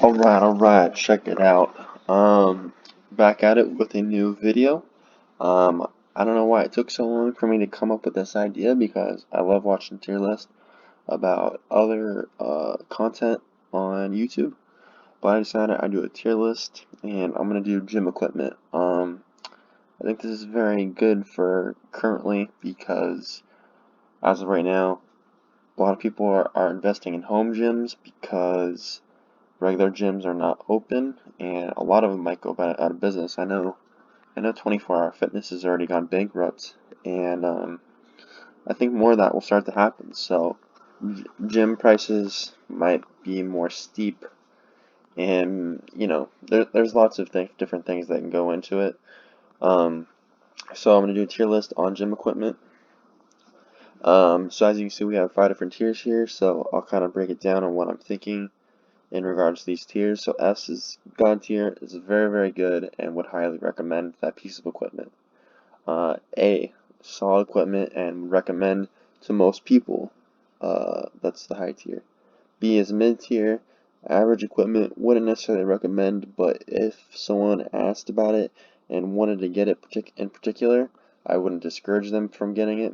Alright, check it out. Back at it with a new video. I don't know why it took so long for me to come up with this idea because I love watching tier lists about other content on YouTube. But I decided I'd do a tier list and I'm gonna do gym equipment. I think this is very good for currently because as of right now, a lot of people are investing in home gyms because regular gyms are not open, and a lot of them might go out of business. I know 24-hour fitness has already gone bankrupt, and I think more of that will start to happen. So gym prices might be more steep, and there's lots of different things that can go into it. Um, so I'm gonna do a tier list on gym equipment. So as you can see, we have 5 different tiers here. So I'll kind of break it down on what I'm thinking in regards to these tiers. So S is God tier, is very, very good and would highly recommend that piece of equipment. A, solid equipment and recommend to most people. That's the high tier. B is mid tier, average equipment, wouldn't necessarily recommend, but if someone asked about it and wanted to get it in particular, I wouldn't discourage them from getting it.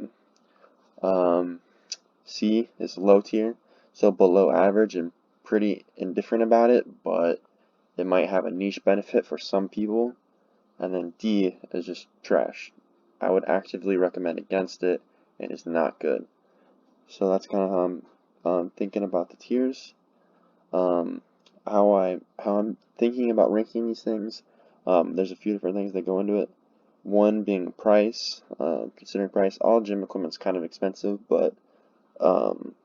Um, C is low tier, so below average and pretty indifferent about it, but it might have a niche benefit for some people. And then D is just trash. I would actively recommend against it, and it's not good. So that's kind of how I'm thinking about the tiers. Um, how I'm thinking about ranking these things. There's a few different things that go into it. One being price. Considering price, all gym equipment's kind of expensive, but um,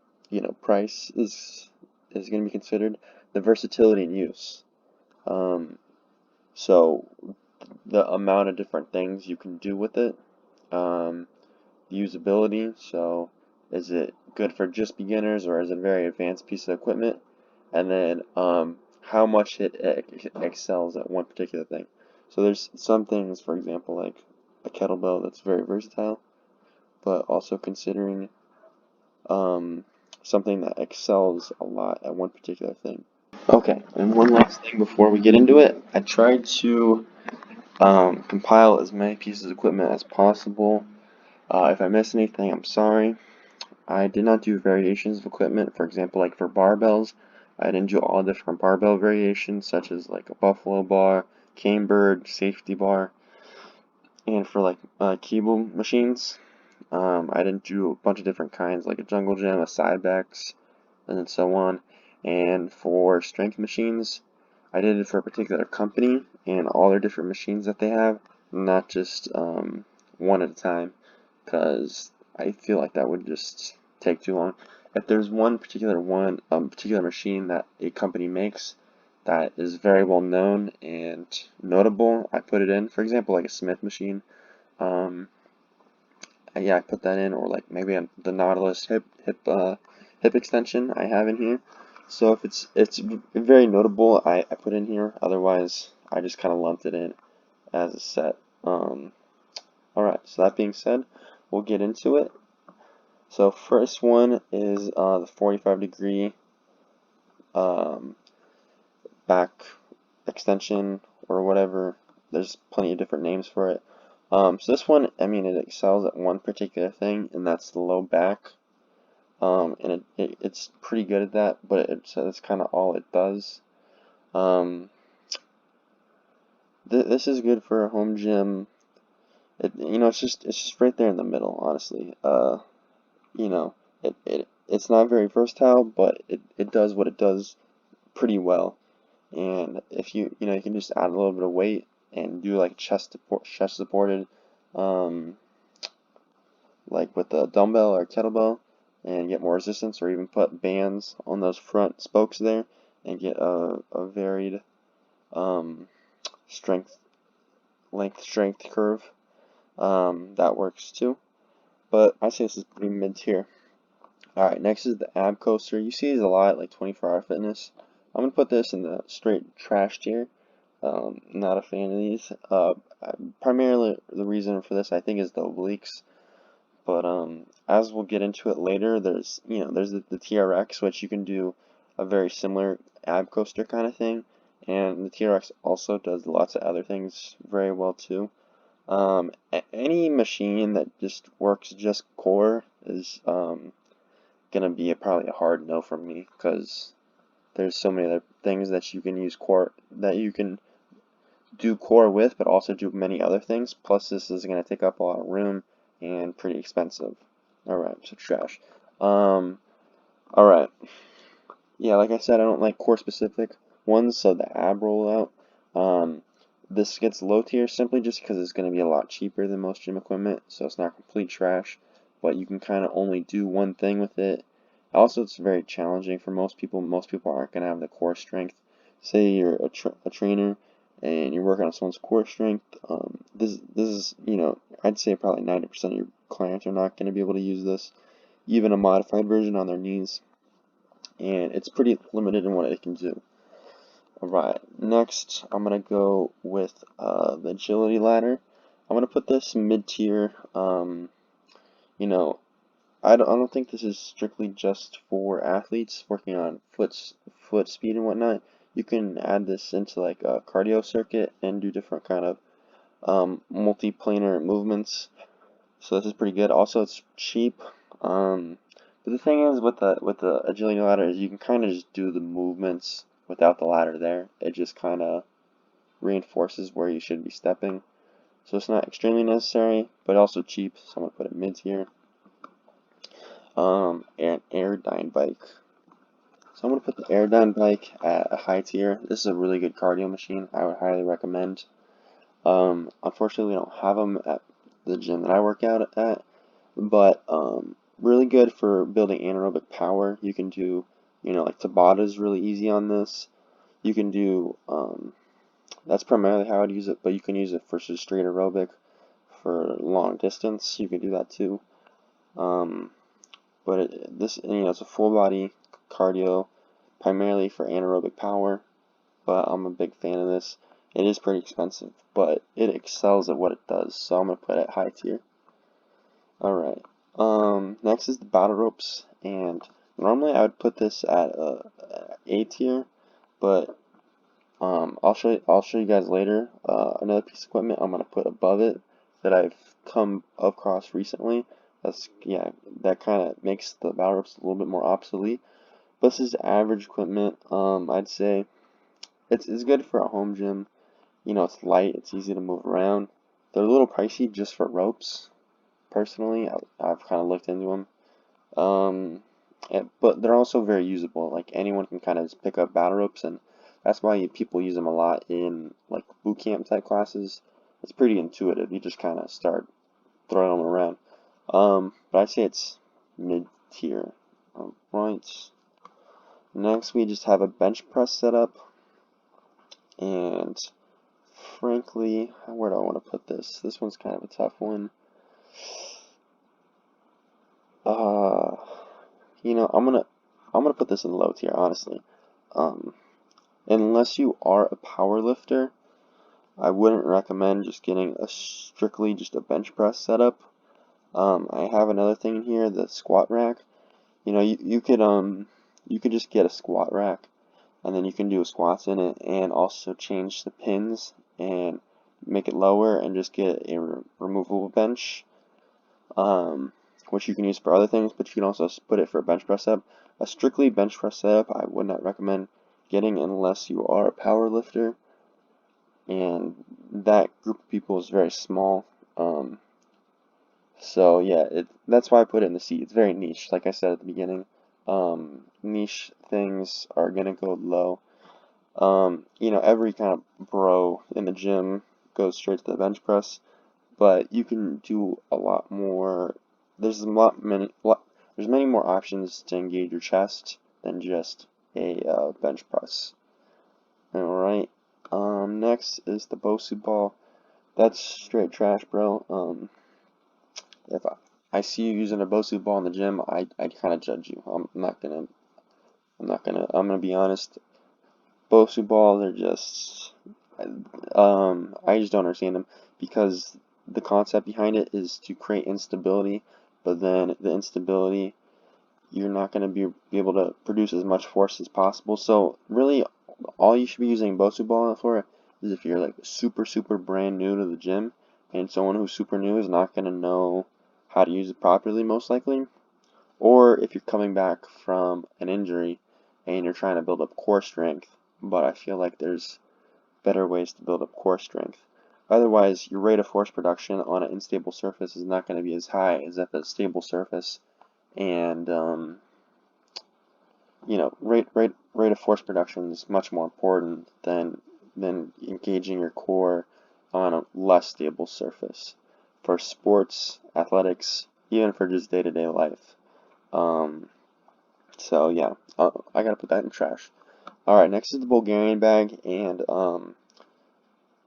price is going to be considered. The versatility and use. Um, so the amount of different things you can do with it. Um, Usability. So is it good for just beginners or is it a very advanced piece of equipment? And then how much it excels at one particular thing. So there's some things, for example, like a kettlebell that's very versatile, but also considering um, something that excels a lot at one particular thing. Okay, and one last thing before we get into it, I tried to compile as many pieces of equipment as possible. If I missed anything, I'm sorry. I did not do variations of equipment, for example, like for barbells. I didn't do all different barbell variations, such as like a buffalo bar, cambered, safety bar, and for like cable machines. I didn't do a bunch of different kinds, like a jungle gym, a Cybex, and so on. And for strength machines, I did it for a particular company and all their different machines that they have, not just one at a time, because I feel like that would just take too long. If there's one particular machine that a company makes that is very well known and notable, I put it in. For example, like a Smith machine. Um, yeah, I put that in, or like maybe the Nautilus hip extension I have in here. So if it's very notable, I put in here. Otherwise, I just kind of lumped it in as a set. Alright, so that being said, we'll get into it. So first one is the 45-degree back extension or whatever. There's plenty of different names for it. So this one, I mean, it excels at one particular thing, and that's the low back. And it's pretty good at that, but it's kind of all it does. This is good for a home gym. It's just right there in the middle, honestly. You know, it's not very versatile, but it does what it does pretty well. And if you can just add a little bit of weight and do like chest supported, um, like with a dumbbell or kettlebell, and get more resistance, or even put bands on those front spokes there and get a varied um, strength strength curve. That works too. But I say this is pretty mid tier. Alright, next is the ab coaster. You see these a lot, like 24-hour fitness. I'm gonna put this in the straight trash tier. Not a fan of these. Primarily the reason for this I think is the obliques. But as we'll get into it later, there's the TRX, which you can do a very similar ab coaster kind of thing, and the TRX also does lots of other things very well too. Any machine that just works just core is gonna be probably a hard no from me, because there's so many other things that you can use core, that you can do core with, but also do many other things. Plus, this is going to take up a lot of room and pretty expensive. Alright, so trash. Alright. Yeah, like I said, I don't like core specific ones, so the ab rollout. This gets low tier simply just because it's going to be a lot cheaper than most gym equipment, so it's not complete trash, but you can kind of only do one thing with it. Also, it's very challenging for most people. Most people aren't going to have the core strength. Say you're a trainer and you're working on someone's core strength. This is, I'd say probably 90% of your clients are not going to be able to use this, even a modified version on their knees, and it's pretty limited in what it can do. Alright, next I'm going to go with the agility ladder. I'm going to put this mid-tier. You know, I don't think this is strictly just for athletes working on foot speed and whatnot. You can add this into like a cardio circuit and do different kind of multi-planar movements. So this is pretty good. Also, it's cheap. But the thing is with the agility ladder is you can kind of just do the movements without the ladder there. It just kind of reinforces where you should be stepping. So it's not extremely necessary, but also cheap. So I'm gonna put it mid tier. An Airdyne bike. So I'm gonna put the Airdyne bike at a high tier. This is a really good cardio machine. I would highly recommend. Unfortunately, we don't have them at the gym that I work out at, but really good for building anaerobic power. You can do, like Tabata is really easy on this. You can do, that's primarily how I'd use it, but you can use it for just straight aerobic for long distance. You can do that too. But it's a full body cardio, primarily for anaerobic power. But I'm a big fan of this. It is pretty expensive, but it excels at what it does, so I'm gonna put it high tier. Alright. Next is the battle ropes, and normally I would put this at A tier, but I'll show you guys later another piece of equipment I'm gonna put above it that I've come across recently. That kind of makes the battle ropes a little bit more obsolete. But this is average equipment. I'd say it's good for a home gym. It's light, it's easy to move around. They're a little pricey just for ropes. Personally, I've kind of looked into them. But they're also very usable. Like anyone can kind of just pick up battle ropes, and that's why people use them a lot in like boot camp type classes. It's pretty intuitive. You just kind of start throwing them around. But I'd say it's mid tier. Alright. Next, we just have a bench press setup, and frankly, where do I want to put this? This one's kind of a tough one. I'm gonna put this in low tier, honestly. Unless you are a power lifter, I wouldn't recommend just getting strictly just a bench press setup. I have another thing in here, the squat rack. You could just get a squat rack, and then you can do squats in it, and also change the pins and make it lower, and just get a removable bench, which you can use for other things, but you can also put it for a bench press setup. A strictly bench press setup I would not recommend getting unless you are a power lifter, and that group of people is very small. So yeah, that's why I put it in the C. It's very niche, like I said at the beginning. Niche things are gonna go low. Every kind of bro in the gym goes straight to the bench press, but you can do a lot more. There's many more options to engage your chest than just a bench press. Alright. Next is the Bosu ball. That's straight trash, bro. If I see you using a Bosu ball in the gym, I kind of judge you. I'm gonna be honest. Bosu balls are just, I just don't understand them, because the concept behind it is to create instability, but then the instability, you're not going to be able to produce as much force as possible. So really, all you should be using BOSU ball for is if you're like super brand new to the gym, and someone who's super new is not going to know how to use it properly, most likely. Or if you're coming back from an injury and you're trying to build up core strength, but I feel like there's better ways to build up core strength. Otherwise, your rate of force production on an unstable surface is not going to be as high as at a stable surface, and you know, rate of force production is much more important than engaging your core on a less stable surface for sports, athletics, even for just day-to-day life. So yeah, I gotta put that in trash. All right, next is the Bulgarian bag, and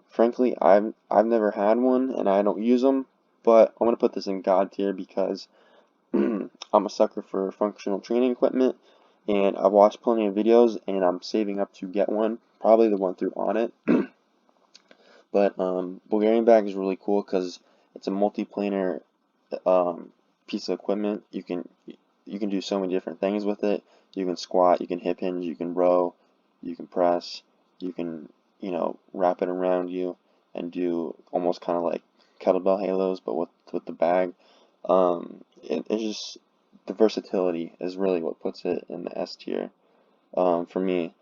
frankly, I've never had one, and I don't use them, but I'm gonna put this in God tier because I'm a sucker for functional training equipment, and I've watched plenty of videos, and I'm saving up to get one, probably the one through Onnit. But Bulgarian bag is really cool because it's a multi-planar piece of equipment. You can do so many different things with it. You can squat, you can hip hinge, you can row, you can press, you can, you know, wrap it around you and do almost kind of like kettlebell halos, but with the bag. It's just the versatility is really what puts it in the S tier for me.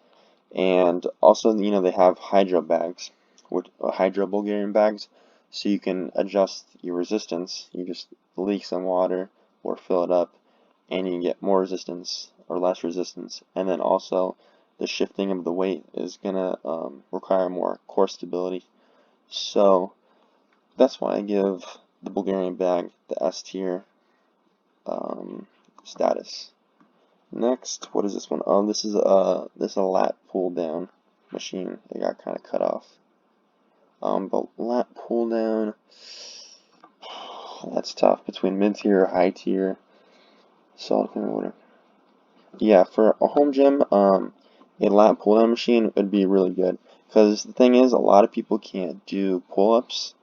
And also, you know, they have hydro bags, which hydro Bulgarian bags, so you can adjust your resistance. You just leak some water or fill it up, and you can get more resistance or less resistance. And then also, the shifting of the weight is gonna require more core stability. So that's why I give the Bulgarian bag the S tier status. Next, what is this one? Oh, this is a lat pull down machine. It got kind of cut off. But lat pull down, that's tough between mid tier or high tier. Solid order. Yeah, for a home gym, a lat pull down machine would be really good. Because the thing is, a lot of people can't do pull ups.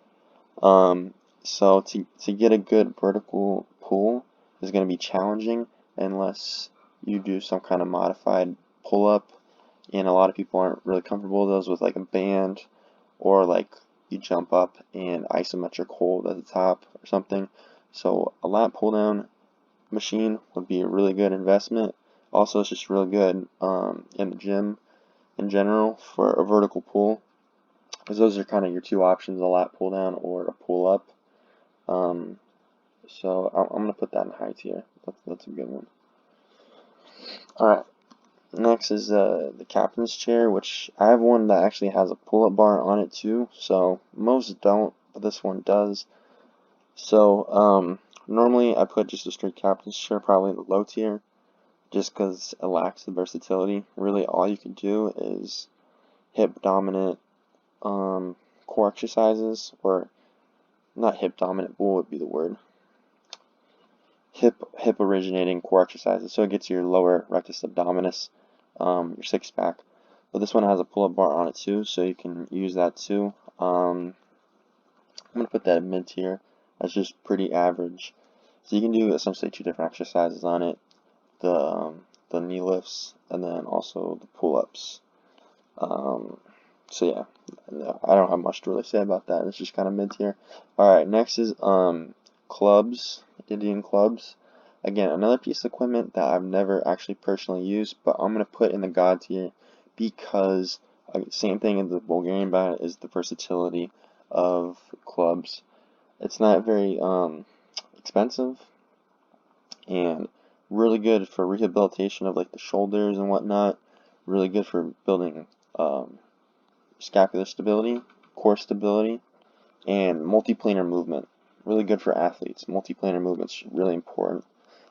So to get a good vertical pull is going to be challenging unless you do some kind of modified pull up, and a lot of people aren't really comfortable with those with like a band, or like you jump up and isometric hold at the top or something. So a lat pull down machine would be a really good investment. Also, it's just really good in the gym in general for a vertical pull, because those are kind of your two options: a lat pull down or a pull up. So I'm gonna put that in high tier. That's a good one. All right. Next is the captain's chair, which I have one that actually has a pull-up bar on it too. So most don't, but this one does. So normally I put just a straight captain's chair probably in the low tier, just because it lacks the versatility. Really, all you can do is hip dominant core exercises, or not hip dominant, but what would be the word? Hip originating core exercises. So it gets your lower rectus abdominis, your six pack. But this one has a pull-up bar on it too, so you can use that too. I'm gonna put that in mid tier. That's just pretty average. So you can do essentially two different exercises on it: the knee lifts and then also the pull-ups. So yeah, I don't have much to really say about that. It's just kind of mid tier. All right, next is clubs, Indian clubs. Again, another piece of equipment that I've never actually personally used, but I'm gonna put in the God tier because same thing in the Bulgarian bag is the versatility of clubs. It's not very expensive and really good for rehabilitation of like the shoulders and whatnot. Really good for building scapular stability, core stability, and multiplanar movement. Really good for athletes. Multiplanar movement's really important.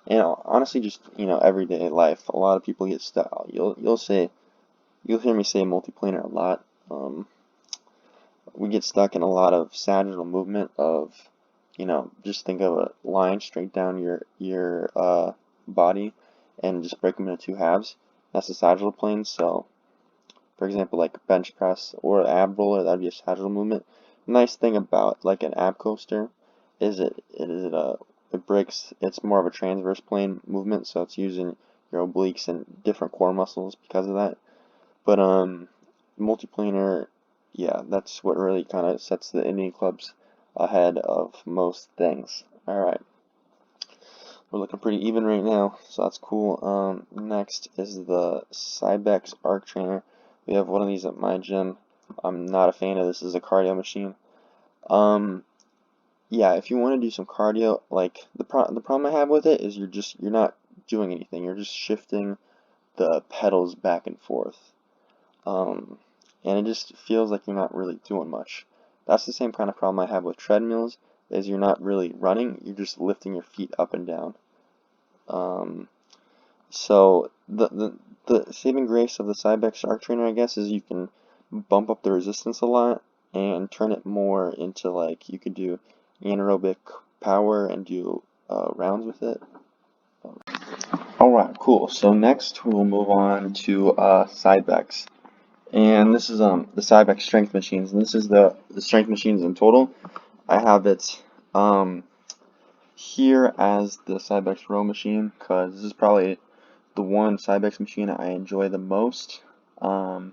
And honestly, just everyday life. A lot of people get stuck. You'll hear me say multiplanar a lot. We get stuck in a lot of sagittal movement of, just think of a line straight down your body and just break them into two halves. That's the sagittal plane. So, for example, like bench press or ab roller, that'd be a sagittal movement. The nice thing about like an ab coaster is it it breaks. It's more of a transverse plane movement, so it's using your obliques and different core muscles because of that. But multiplanar, yeah, that's what really kind of sets the Indian clubs ahead of most things. All right, we're looking pretty even right now, so that's cool. Next is the Cybex Arc Trainer. We have one of these at my gym. I'm not a fan of this as a cardio machine. Yeah, if you want to do some cardio, like the problem I have with it is you're not doing anything. You're just shifting the pedals back and forth. And it just feels like you're not really doing much. That's the same kind of problem I have with treadmills, is you're not really running, you're just lifting your feet up and down. So the saving grace of the Cybex Arc Trainer, I guess, is you can bump up the resistance a lot and turn it more into, like, you could do anaerobic power and do rounds with it. Alright, cool. So next we'll move on to Cybex. And this is the Cybex strength machines, and this is the strength machines in total. I have it here as the Cybex row machine, because this is probably the one Cybex machine I enjoy the most. But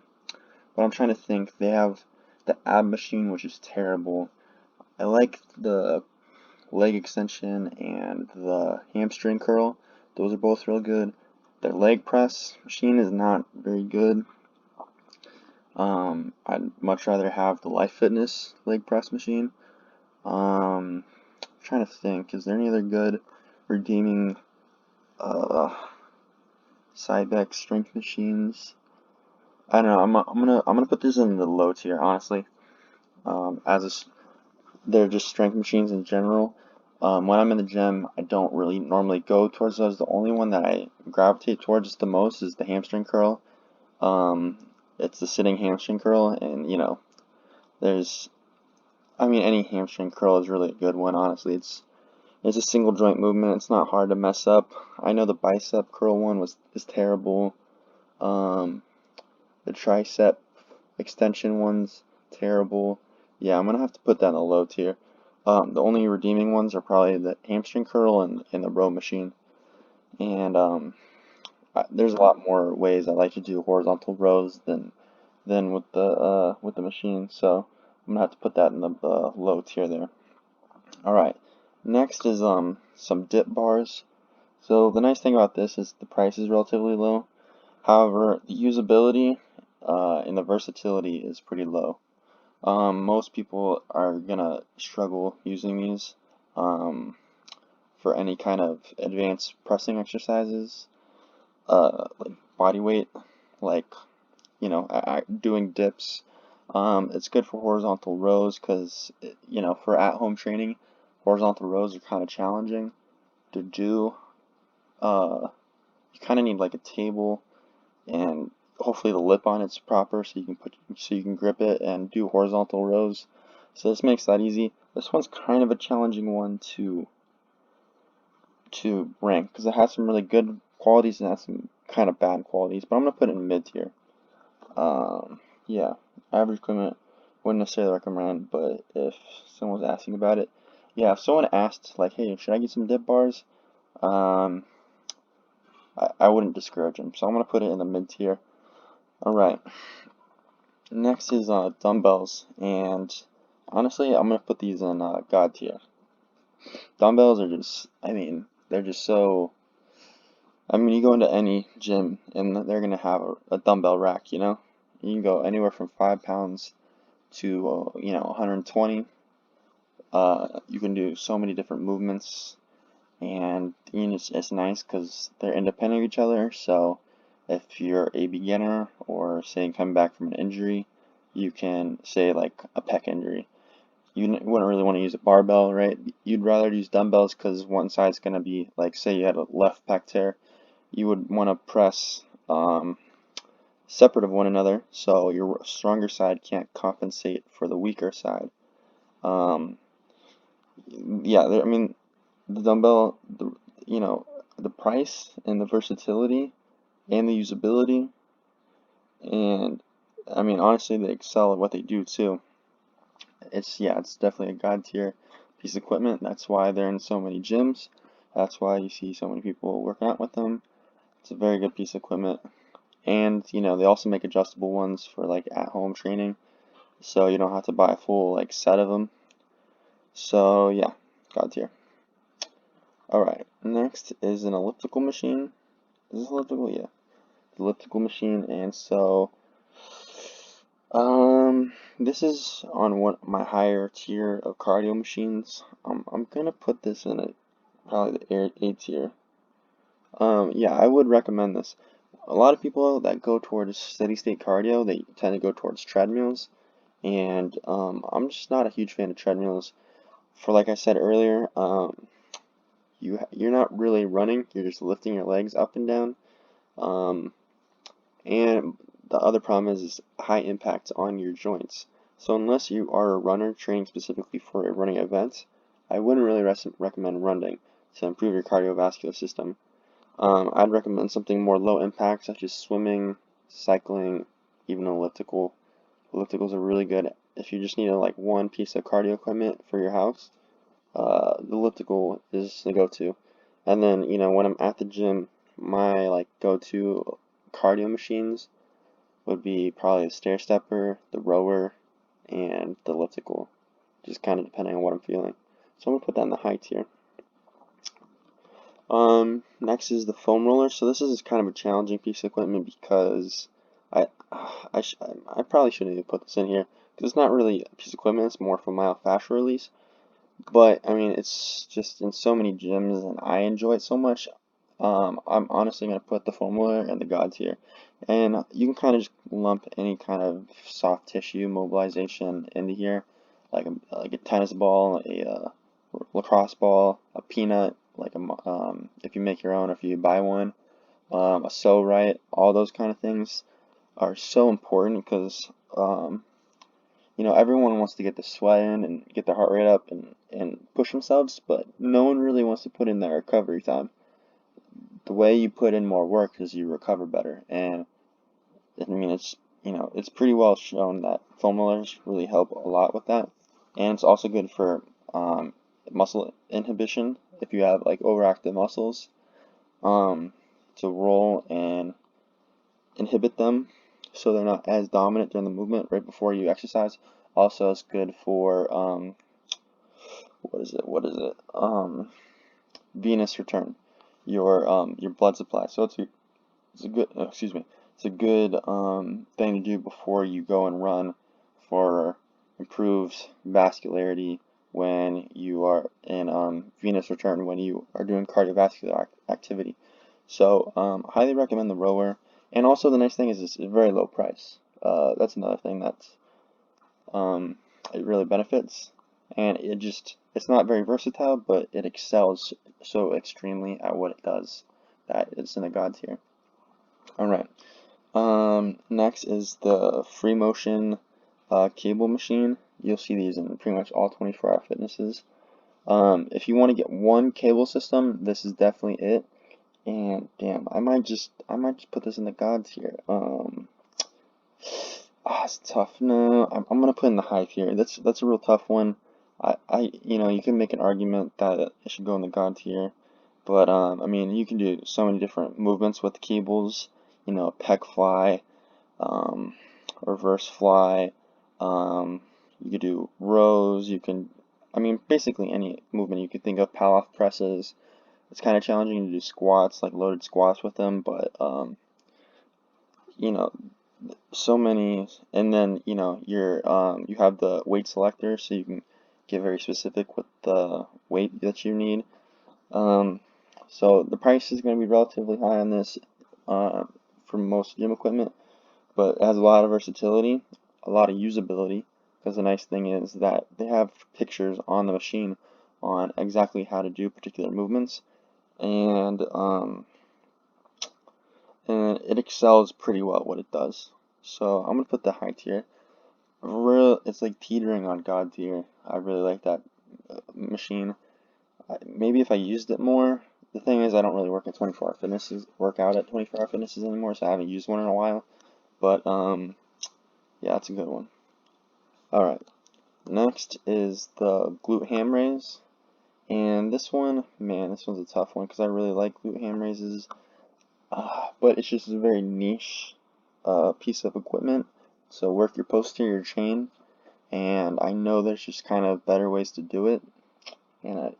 I'm trying to think. They have the ab machine, which is terrible. I like the leg extension and the hamstring curl. Those are both real good. Their leg press machine is not very good. I'd much rather have the Life Fitness leg press machine. I'm trying to think. Is there any other good redeeming Cybex strength machines? I don't know. I'm gonna put this in the low tier, honestly. They're just strength machines in general. When I'm in the gym, I don't really normally go towards those. The only one that I gravitate towards the most is the hamstring curl. It's the sitting hamstring curl, and any hamstring curl is really a good one. Honestly, it's a single joint movement. It's not hard to mess up. I know the bicep curl one is terrible. The tricep extension one's terrible. Yeah, I'm gonna have to put that in the low tier. The only redeeming ones are probably the hamstring curl and the row machine. And there's a lot more ways I like to do horizontal rows than with the machine. So I'm gonna have to put that in the low tier there. All right. Next is some dip bars. So the nice thing about this is the price is relatively low. However, the usability and the versatility is pretty low. Most people are gonna struggle using these for any kind of advanced pressing exercises, like body weight, like doing dips. It's good for horizontal rows because for at-home training, horizontal rows are kind of challenging to do. You kind of need like a table and hopefully the lip on it's proper so you can grip it and do horizontal rows. So this makes that easy. This one's kind of a challenging one to rank because it has some really good qualities and has some kind of bad qualities, but I'm gonna put it in mid tier. Yeah, average equipment wouldn't necessarily recommend, but if someone was asking about it, yeah, if someone asked like, hey, should I get some dip bars? I wouldn't discourage them, so I'm gonna put it in the mid tier. Alright, next is dumbbells, and honestly, I'm gonna put these in God tier. Dumbbells are just, they're just so. You go into any gym and they're gonna have a dumbbell rack. You can go anywhere from 5 pounds to 120. You can do so many different movements, and it's nice because they're independent of each other. So if you're a beginner or say coming back from an injury, you can say like a pec injury. You wouldn't really want to use a barbell, right? You'd rather use dumbbells because one side's going to be like, say you had a left pec tear, you would want to press separate of one another so your stronger side can't compensate for the weaker side. Yeah, the dumbbell, the price and the versatility and the usability, and honestly, they excel at what they do too. It's definitely a god tier piece of equipment. That's why they're in so many gyms. That's why you see so many people working out with them. It's a very good piece of equipment. And, you know, they also make adjustable ones for like at-home training. So you don't have to buy a full like set of them. So yeah, God tier. Alright, next is an elliptical machine. Is this elliptical? Yeah. Elliptical machine, and so this is on one my higher tier of cardio machines. I'm gonna put this in probably the A tier. Yeah, I would recommend this. A lot of people that go towards steady state cardio, they tend to go towards treadmills, and I'm just not a huge fan of treadmills. For like I said earlier, you're not really running, you're just lifting your legs up and down. Um, and the other problem is high impact on your joints. So unless you are a runner training specifically for a running event, I wouldn't really recommend running to improve your cardiovascular system. I'd recommend something more low impact, such as swimming, cycling, even elliptical. Ellipticals are really good if you just need like one piece of cardio equipment for your house. The elliptical is the go-to. And then, you know, when I'm at the gym, my like go-to cardio machines would be probably the stair stepper, the rower, and the elliptical, just kind of depending on what I'm feeling. So I'm gonna put that in the high tier. Next is the foam roller. So this is kind of a challenging piece of equipment because I I probably shouldn't even put this in here because it's not really a piece of equipment. It's more for myofascial release. But I mean, it's just in so many gyms, and I enjoy it so much. I'm honestly gonna put the foam roller in the God tier, and you can kind of just lump any kind of soft tissue mobilization into here, like a tennis ball, a lacrosse ball, a peanut, like if you make your own, if you buy one, a sew right, all those kind of things are so important because you know, everyone wants to get the sweat in and get their heart rate up and push themselves, but no one really wants to put in that recovery time. The way you put in more work is you recover better. And I mean, you know, it's pretty well shown that foam rollers really help a lot with that. And it's also good for muscle inhibition if you have like overactive muscles to roll and inhibit them so they're not as dominant during the movement right before you exercise. Also, it's good for what is it? Venous return, your blood supply. So it's a good excuse me. It's a good thing to do before you go and run for improved vascularity when you are in venous return when you are doing cardiovascular activity. So highly recommend the rower. And also the nice thing is it's a very low price. That's another thing that's it really benefits, and it's not very versatile, but it excels so extremely at what it does that it's in the God tier. All right. Next is the free motion cable machine. You'll see these in pretty much all 24-hour fitnesses. If you want to get one cable system, this is definitely it. And damn, I might just put this in the God tier. It's tough. No, I'm gonna put in the high tier. That's a real tough one. You know, you can make an argument that it should go in the God tier, but I mean, you can do so many different movements with the cables. You know, pec fly, um, reverse fly. You could do rows. I mean, basically any movement you could think of. Palloff presses. It's kind of challenging to do squats, like loaded squats with them, but you know, so many. And then you know you have the weight selector, so you can get very specific with the weight that you need. Um, so the price is going to be relatively high on this for most gym equipment, but it has a lot of versatility, a lot of usability. Because the nice thing is that they have pictures on the machine on exactly how to do particular movements, and it excels pretty well at what it does. So I'm gonna put the high tier. It's like teetering on God tier. I really like that machine. Maybe if I used it more. The thing is, I don't really work at 24-hour fitnesses, work out at 24-hour fitnesses anymore, so I haven't used one in a while. But yeah, it's a good one. All right. Next is the glute ham raise. And this one, man, this one's a tough one because I really like glute ham raises. But it's just a very niche piece of equipment. So work your posterior chain, and I know there's just kind of better ways to do it. And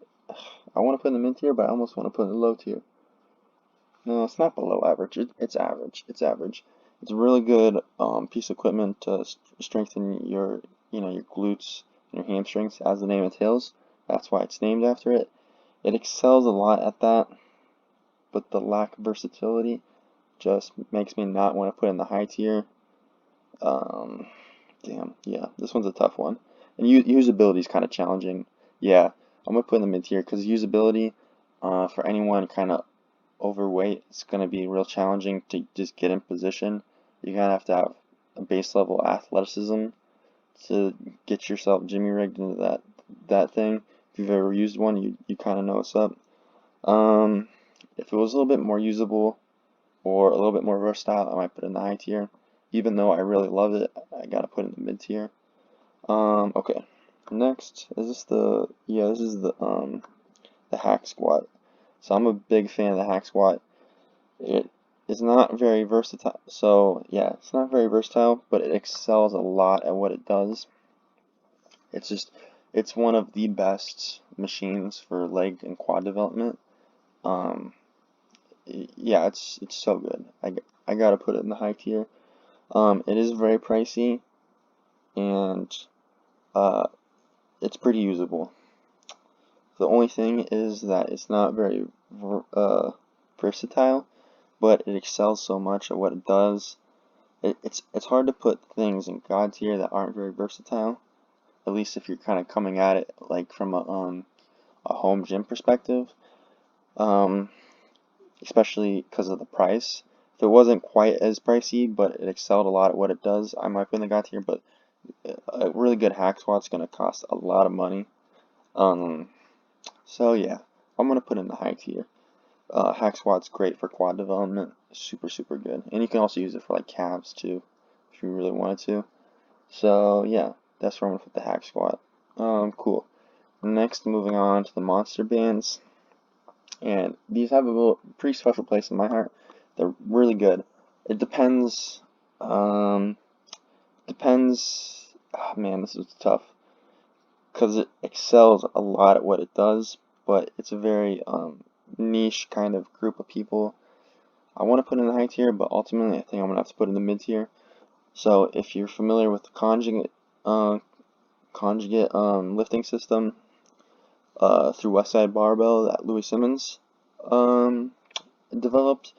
I want to put in the mid tier, but I almost want to put in the low tier. No, it's not below average. It's average. It's average. It's a really good piece of equipment to strengthen your, your glutes and your hamstrings, as the name entails. That's why it's named after it. It excels a lot at that, but the lack of versatility just makes me not want to put in the high tier. Um, Damn, yeah, this one's a tough one. And usability is kind of challenging. Yeah, I'm gonna put in the mid tier because usability, for anyone kind of overweight, it's gonna be real challenging to just get in position. You're gonna have to have a base level athleticism to get yourself jimmy rigged into that thing. If you've ever used one, you kind of know what's up. Um, if it was a little bit more usable or a little bit more versatile, I might put it in the high tier. Even though I really love it, I gotta put it in the mid tier. Okay. Next, is this the, yeah, this is the hack squat. So I'm a big fan of the hack squat. It is not very versatile. So yeah, it's not very versatile, but it excels a lot at what it does. It's just, it's one of the best machines for leg and quad development. Um, yeah, it's so good. I gotta put it in the high tier. It is very pricey, and uh, it's pretty usable. The only thing is that it's not very versatile, but it excels so much at what it does. It's hard to put things in God tier that aren't very versatile. At least if you're kind of coming at it like from a home gym perspective. Um, Especially because of the price. If it wasn't quite as pricey, but it excelled a lot at what it does, I might put in the God tier. But a really good hack squat's gonna cost a lot of money. Um, so yeah, I'm gonna put in the high tier. Hack squat's great for quad development, super super good, and you can also use it for like calves too, if you really wanted to. So yeah, that's where I'm gonna put the hack squat. Cool. Next, moving on to the monster bands, and these have a little pretty special place in my heart. They're really good. It depends. Um, depends. Oh man, this is tough because it excels a lot at what it does, but it's a very niche kind of group of people. I want to put in the high tier, but ultimately I think I'm gonna have to put in the mid tier. So if you're familiar with the conjugate lifting system through Westside Barbell that Louis Simmons um, developed,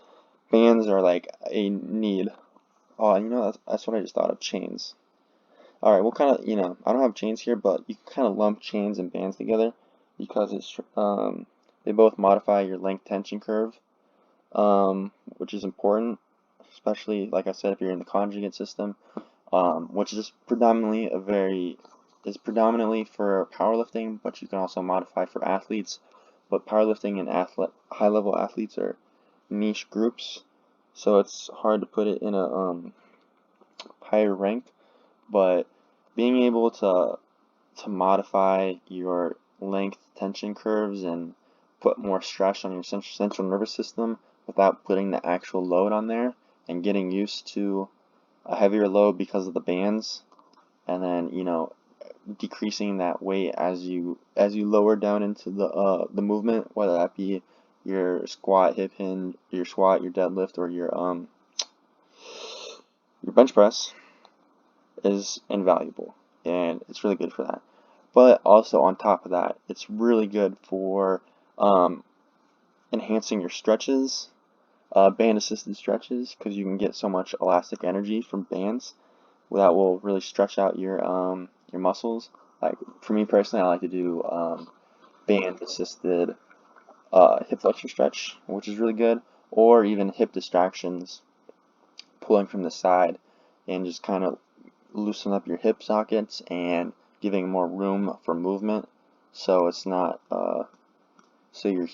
bands are like a need. Oh, that's what I just thought of, chains. Alright, we'll kind of, I don't have chains here, but you can kind of lump chains and bands together because they both modify your length tension curve, which is important, especially, like I said, if you're in the conjugate system, which is predominantly for powerlifting, but you can also modify for athletes. But powerlifting and high-level athletes are niche groups, so it's hard to put it in a higher rank. But being able to modify your length tension curves and put more stress on your central nervous system without putting the actual load on there and getting used to a heavier load because of the bands, and then decreasing that weight as you lower down into the movement, whether that be your squat, hip hinge, your squat, your deadlift, or your bench press, is invaluable, and it's really good for that. But also on top of that, it's really good for um, enhancing your stretches, band assisted stretches, because you can get so much elastic energy from bands that will really stretch out your muscles. Like for me personally, I like to do band assisted hip flexor stretch, which is really good, or even hip distractions, pulling from the side and just kind of loosen up your hip sockets and giving more room for movement, so it's not so your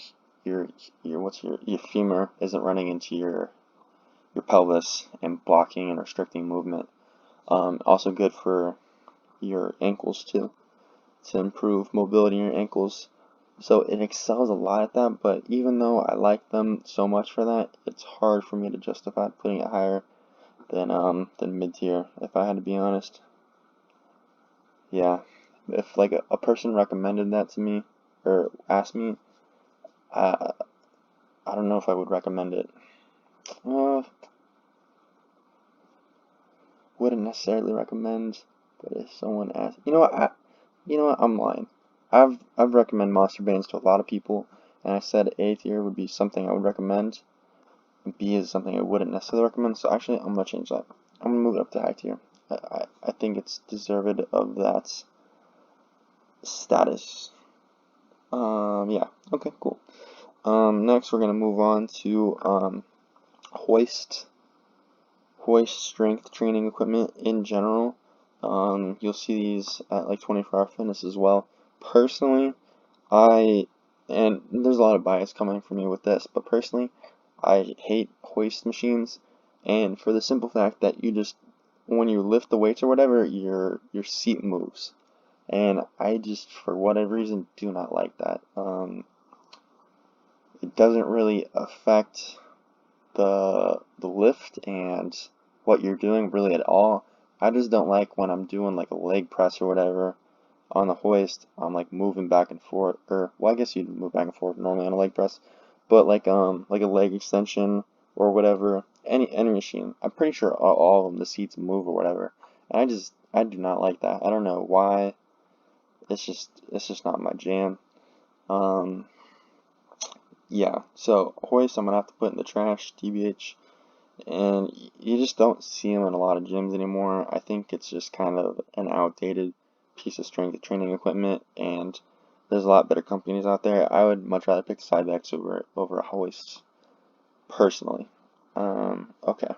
femur isn't running into your pelvis and blocking and restricting movement. Also good for your ankles too. to improve mobility in your ankles. So it excels a lot at that, but even though I like them so much for that, it's hard for me to justify putting it higher than mid tier, if I had to be honest. Yeah. If like a person recommended that to me or asked me, I I don't know if I would recommend it. Uh, wouldn't necessarily recommend, but if someone asked, you know what, I'm lying. I've recommended Monster Bands to a lot of people, and I said A tier would be something I would recommend, and B is something I wouldn't necessarily recommend. So actually, I'm gonna change that. I'm gonna move it up to high tier. I think it's deserved of that status. Yeah. Okay, cool. Next we're gonna move on to hoist strength training equipment in general. You'll see these at like 24-hour fitness as well. Personally, and there's a lot of bias coming from me with this, but personally, I hate hoist machines, and for the simple fact that when you lift the weights or whatever, your seat moves, and I just, for whatever reason, do not like that. It doesn't really affect the lift and what you're doing really at all. I just don't like when I'm doing like a leg press or whatever on the hoist, I'm like moving back and forth, or well, I guess you'd move back and forth normally on a leg press, but like a leg extension or whatever, any machine. I'm pretty sure all of them the seats move or whatever. And I do not like that. I don't know why. It's just not my jam. Um, yeah. So hoist, I'm gonna have to put in the trash, TBH. And you just don't see them in a lot of gyms anymore. I think it's just kind of an outdated piece of strength training equipment, and there's a lot better companies out there. I would much rather pick Cybex over a hoist, personally. Okay.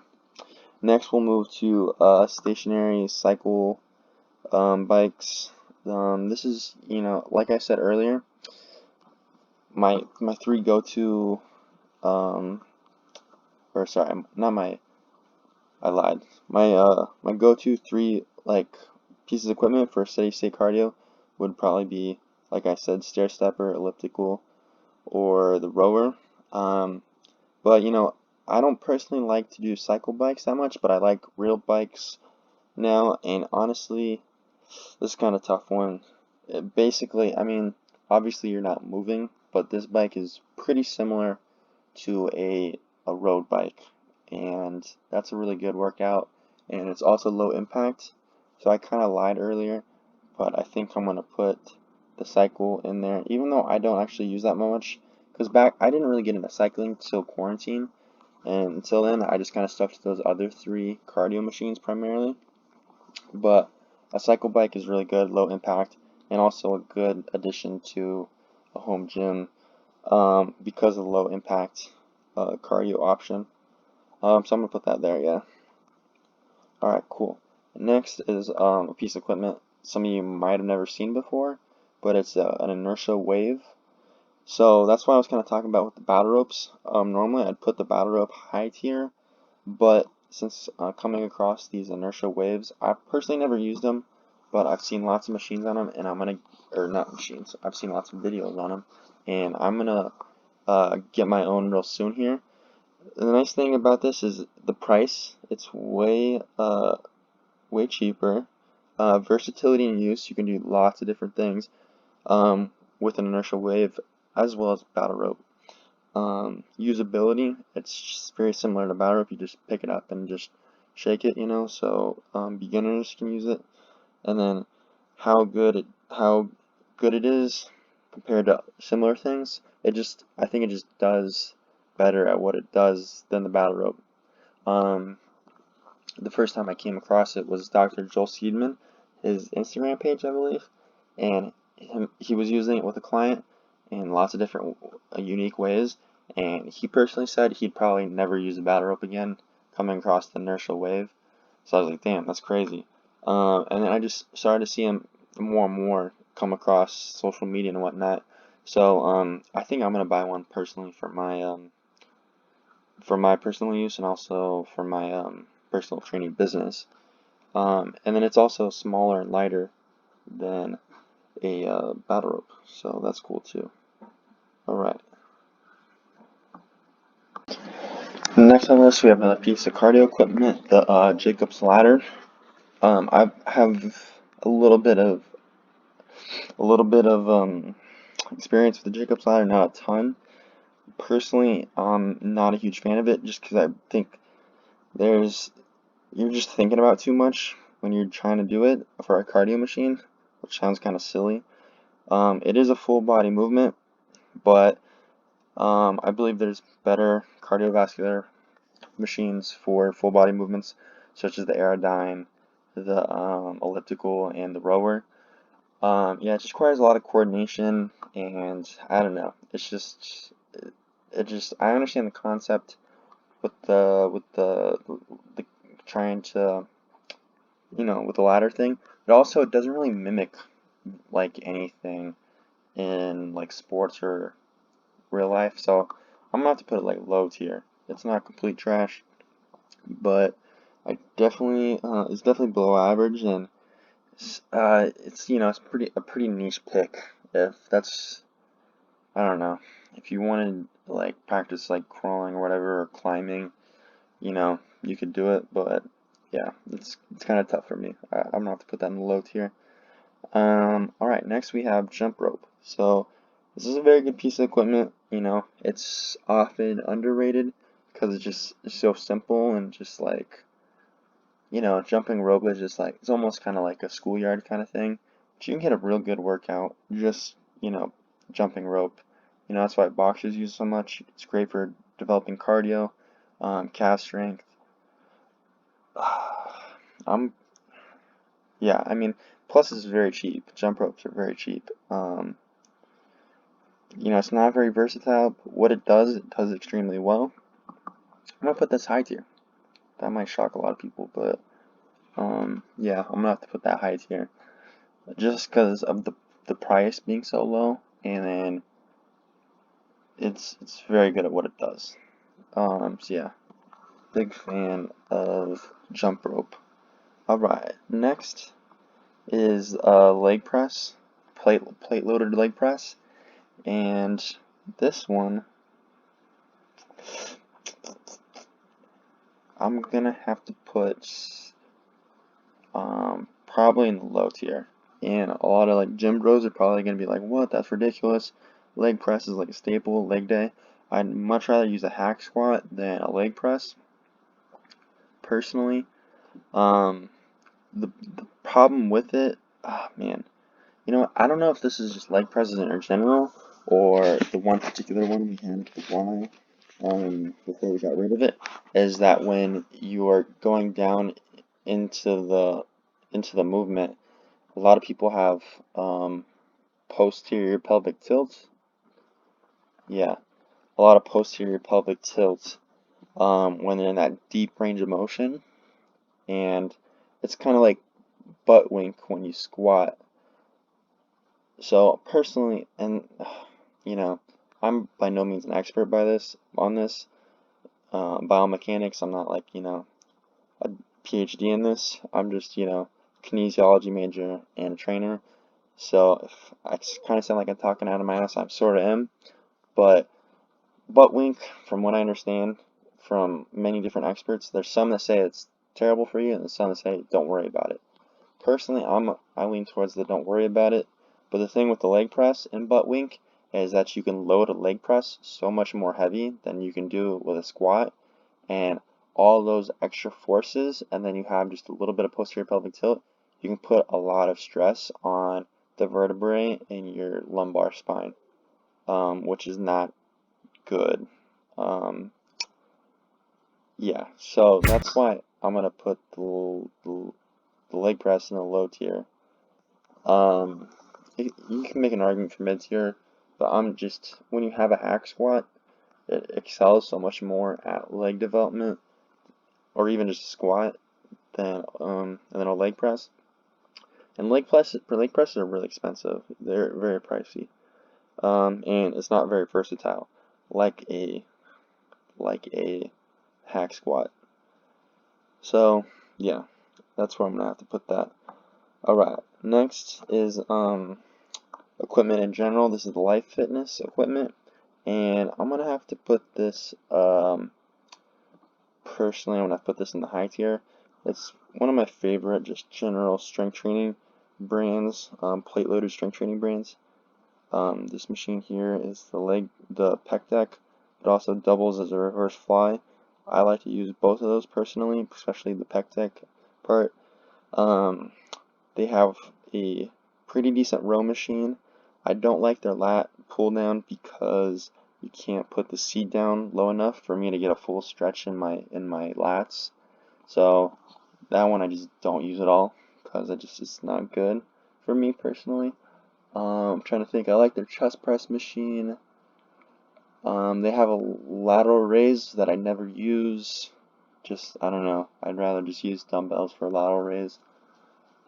Next, we'll move to stationary cycle bikes. This is, like I said earlier, my three go-to, um, or sorry, not my I lied. My go-to three like pieces of equipment for steady state cardio would probably be, like I said, stair stepper, elliptical, or the rower. Um, but I don't personally like to do cycle bikes that much, but I like real bikes now. And honestly, this is kind of tough one. Basically, I mean, obviously you're not moving, but this bike is pretty similar to a road bike, and that's a really good workout, and it's also low impact. So I kind of lied earlier, but I think I'm gonna put the cycle in there, even though I don't actually use that much, because back I didn't really get into cycling till quarantine, and until then I just kind of stuck to those other three cardio machines primarily. But a cycle bike is really good, low impact, and also a good addition to a home gym, because of the low impact cardio option. So I'm gonna put that there, yeah. Alright, cool. Next is a piece of equipment some of you might have never seen before, but it's an inertia wave. So that's what I was kind of talking about with the battle ropes. Normally I'd put the battle rope high tier, but since coming across these inertia waves, I've personally never used them, but I've seen lots of machines on them, and or not machines, I've seen lots of videos on them, and I'm gonna get my own real soon here. The nice thing about this is the price. It's way cheaper. Versatility in use. You can do lots of different things with an inertial wave as well as battle rope. Usability. It's just very similar to battle rope. You just pick it up and just shake it. So beginners can use it. And then how good it is compared to similar things. I think it just does better at what it does than the battle rope. Um, the first time I came across it was Dr. Joel Seedman, his Instagram page, I believe, and he was using it with a client in lots of different unique ways, and he personally said he'd probably never use a battle rope again, coming across the inertial wave. So I was like, damn, that's crazy. And then I just started to see him more and more come across social media and whatnot. So I think I'm gonna buy one personally for my personal use, and also for my personal training business. And then it's also smaller and lighter than a battle rope, so that's cool too. Alright. Next on the list, we have another piece of cardio equipment, the Jacob's ladder. I have a little bit of experience with the Jacob's ladder, not a ton. Personally, I'm not a huge fan of it, just because I think you're just thinking about too much when you're trying to do it for a cardio machine, which sounds kind of silly. It is a full body movement, but I believe there's better cardiovascular machines for full body movements, such as the Aerodyne, the elliptical, and the rower. Yeah, it just requires a lot of coordination, and I don't know. I understand the concept with the trying to, with the ladder thing, but also it doesn't really mimic like anything in like sports or real life. So I'm gonna have to put it like low tier. It's not complete trash, but it's definitely below average, and it's a pretty niche pick. If that's I don't know, if you wanted to like practice like crawling or whatever or climbing, you could do it, but yeah, it's kind of tough for me. I'm gonna have to put that in the low tier. All right, next we have jump rope. So this is a very good piece of equipment. It's often underrated because it's so simple and just like jumping rope is just like it's almost kind of like a schoolyard kind of thing. But you can get a real good workout just jumping rope. That's why boxers use it so much. It's great for developing cardio, calf strength. I'm Yeah, I mean, plus it's very cheap. Jump ropes are very cheap. It's not very versatile, but what it does extremely well. I'm gonna put this high tier. That might shock a lot of people, but yeah, I'm gonna have to put that high tier just because of the price being so low, and then it's very good at what it does. So yeah, big fan of jump rope. All right, next is leg press, plate loaded leg press. And this one, I'm gonna have to put probably in the low tier. And a lot of like gym bros are probably gonna be like, "What? That's ridiculous. Leg press is like a staple leg day." I'd much rather use a hack squat than a leg press, personally. Um, the problem with it, man, I don't know if this is just leg presses in general or the one particular one we had at the Y before we got rid of it, is that when you're going down into the movement, a lot of people have posterior pelvic tilt. Yeah, a lot of posterior pelvic tilt when they're in that deep range of motion, and it's kind of like butt wink when you squat. So personally, and I'm by no means an expert on this biomechanics. I'm not like a PhD in this. I'm just kinesiology major and a trainer. So if I kind of sound like I'm talking out of my ass, I sort of am. But butt wink, from what I understand from many different experts, there's some that say it's terrible for you, and some that say don't worry about it. Personally, I lean towards the don't worry about it. But the thing with the leg press and butt wink is that you can load a leg press so much more heavy than you can do with a squat, and all those extra forces, and then you have just a little bit of posterior pelvic tilt, you can put a lot of stress on the vertebrae in your lumbar spine, which is not good. Um, yeah, so that's why I'm gonna put the leg press in the low tier. Um, you can make an argument for mid tier, but when you have a hack squat, it excels so much more at leg development, or even just a squat, and then a leg press. And leg presses are really expensive. They're very pricey. And it's not very versatile, like a hack squat. So yeah, that's where I'm gonna have to put that. All right, next is equipment in general. This is the Life Fitness equipment, and I'm gonna have to put this personally. I'm gonna put this in the high tier. It's one of my favorite just general strength training brands, plate loaded strength training brands. This machine here is the pec deck. It also doubles as a reverse fly. I like to use both of those personally, especially the pec deck part. They have a pretty decent row machine. I don't like their lat pull down because you can't put the seat down low enough for me to get a full stretch in my lats. So that one I just don't use at all because it's not good for me personally. I'm trying to think. I like their chest press machine. They have a lateral raise that I never use. I don't know. I'd rather just use dumbbells for lateral raise.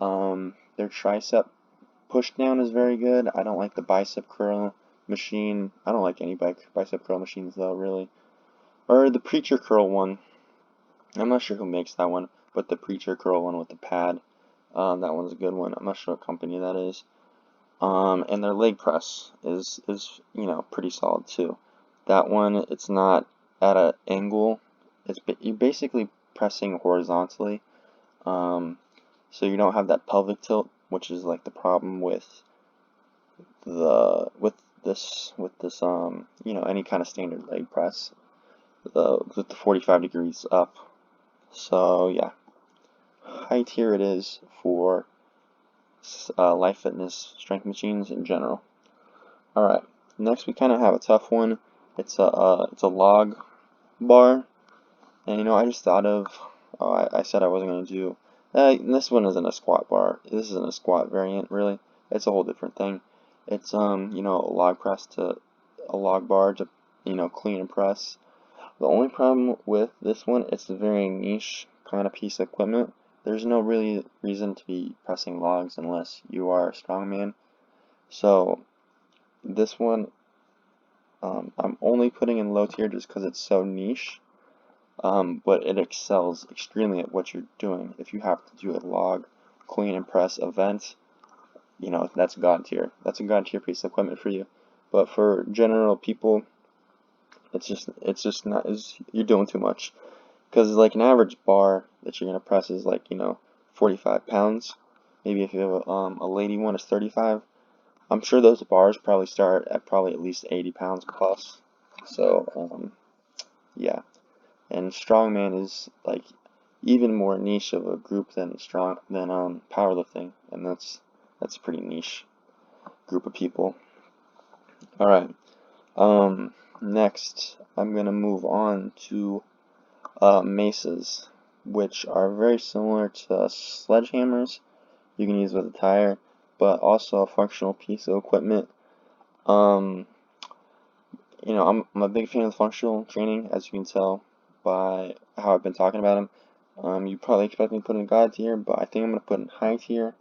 Their tricep push down is very good. I don't like the bicep curl machine. I don't like any bicep curl machines though, really. Or the preacher curl one. I'm not sure who makes that one, but the preacher curl one with the pad. That one's a good one. I'm not sure what company that is. And their leg press is pretty solid too. That one, it's not at an angle. You're basically pressing horizontally. So you don't have that pelvic tilt, which is like the problem with this any kind of standard leg press with the 45 degrees up. So yeah, high tier it is for Life Fitness strength machines in general. All right, next we kind of have a tough one. It's a log bar, and I just thought of I said I wasn't gonna do. This one isn't a squat bar. This isn't a squat variant, really. It's a whole different thing. It's a log bar to clean and press. The only problem with this one, it's a very niche kind of piece of equipment. There's no really reason to be pressing logs unless you are a strongman. So this one, I'm only putting in low tier just because it's so niche. But it excels extremely at what you're doing. If you have to do a log, clean and press event, that's God tier. That's a God tier piece of equipment for you. But for general people, it's just not you're doing too much. Because like an average bar that you're gonna press is like 45 pounds. Maybe if you have a lady one is 35. I'm sure those bars probably start at at least 80 pounds plus. So yeah. And strongman is like even more niche of a group than powerlifting, and that's a pretty niche group of people. All right. Next I'm gonna move on to maces, which are very similar to sledgehammers. You can use with a tire, but also a functional piece of equipment. Um, I'm a big fan of functional training, as you can tell by how I've been talking about them. You probably expect me to put in God tier, but I think I'm going to put in high tier.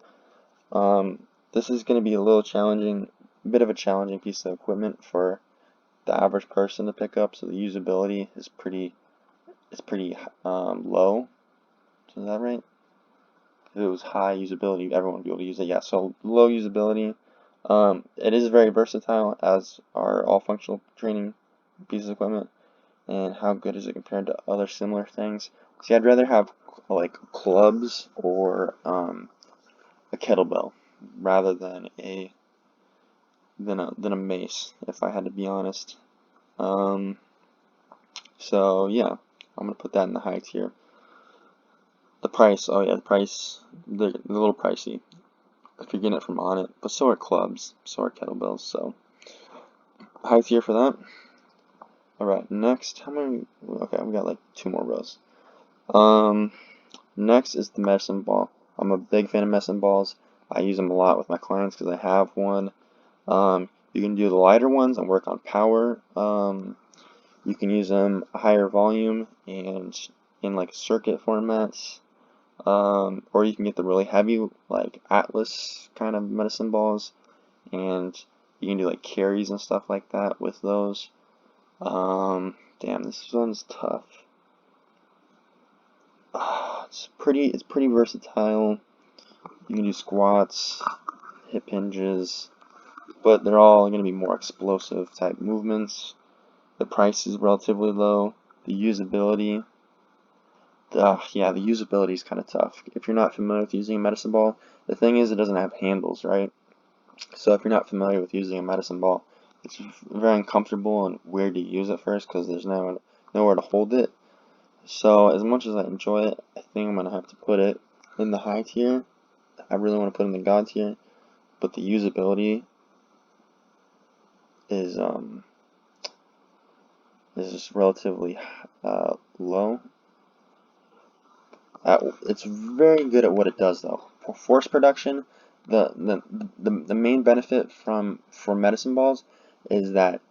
This is going to be a bit of a challenging piece of equipment for the average person to pick up, so the usability is pretty low. Is that right? If it was high usability, everyone would be able to use it. Yeah, so low usability. It is very versatile, as are all functional training pieces of equipment. And how good is it compared to other similar things? See, I'd rather have like clubs or a kettlebell rather than a mace, if I had to be honest. So yeah, I'm gonna put that in the high tier. The price, oh yeah, they're a little pricey if you're getting it from On It, but so are clubs, so are kettlebells. So high tier for that. Alright, next, how many? Okay, we got like 2 more rows. Next is the medicine ball. I'm a big fan of medicine balls. I use them a lot with my clients because I have one. You can do the lighter ones and work on power. You can use them a higher volume and in like circuit formats. Or you can get the really heavy, like Atlas kind of medicine balls, and you can do like carries and stuff like that with those. Damn, this one's tough. It's pretty versatile. You can do squats, hip hinges, but they're all going to be more explosive type movements. The price is relatively low. The usability, yeah, the usability is kind of tough. If you're not familiar with using a medicine ball, the thing is it doesn't have handles, right? So if you're not familiar with using a medicine ball, it's very uncomfortable and weird to use at first because there's nowhere to hold it. So as much as I enjoy it, I think I'm going to have to put it in the high tier. I really want to put it in the god tier, but the usability is just relatively low. It's very good at what it does though. For force production, the main benefit for medicine balls is that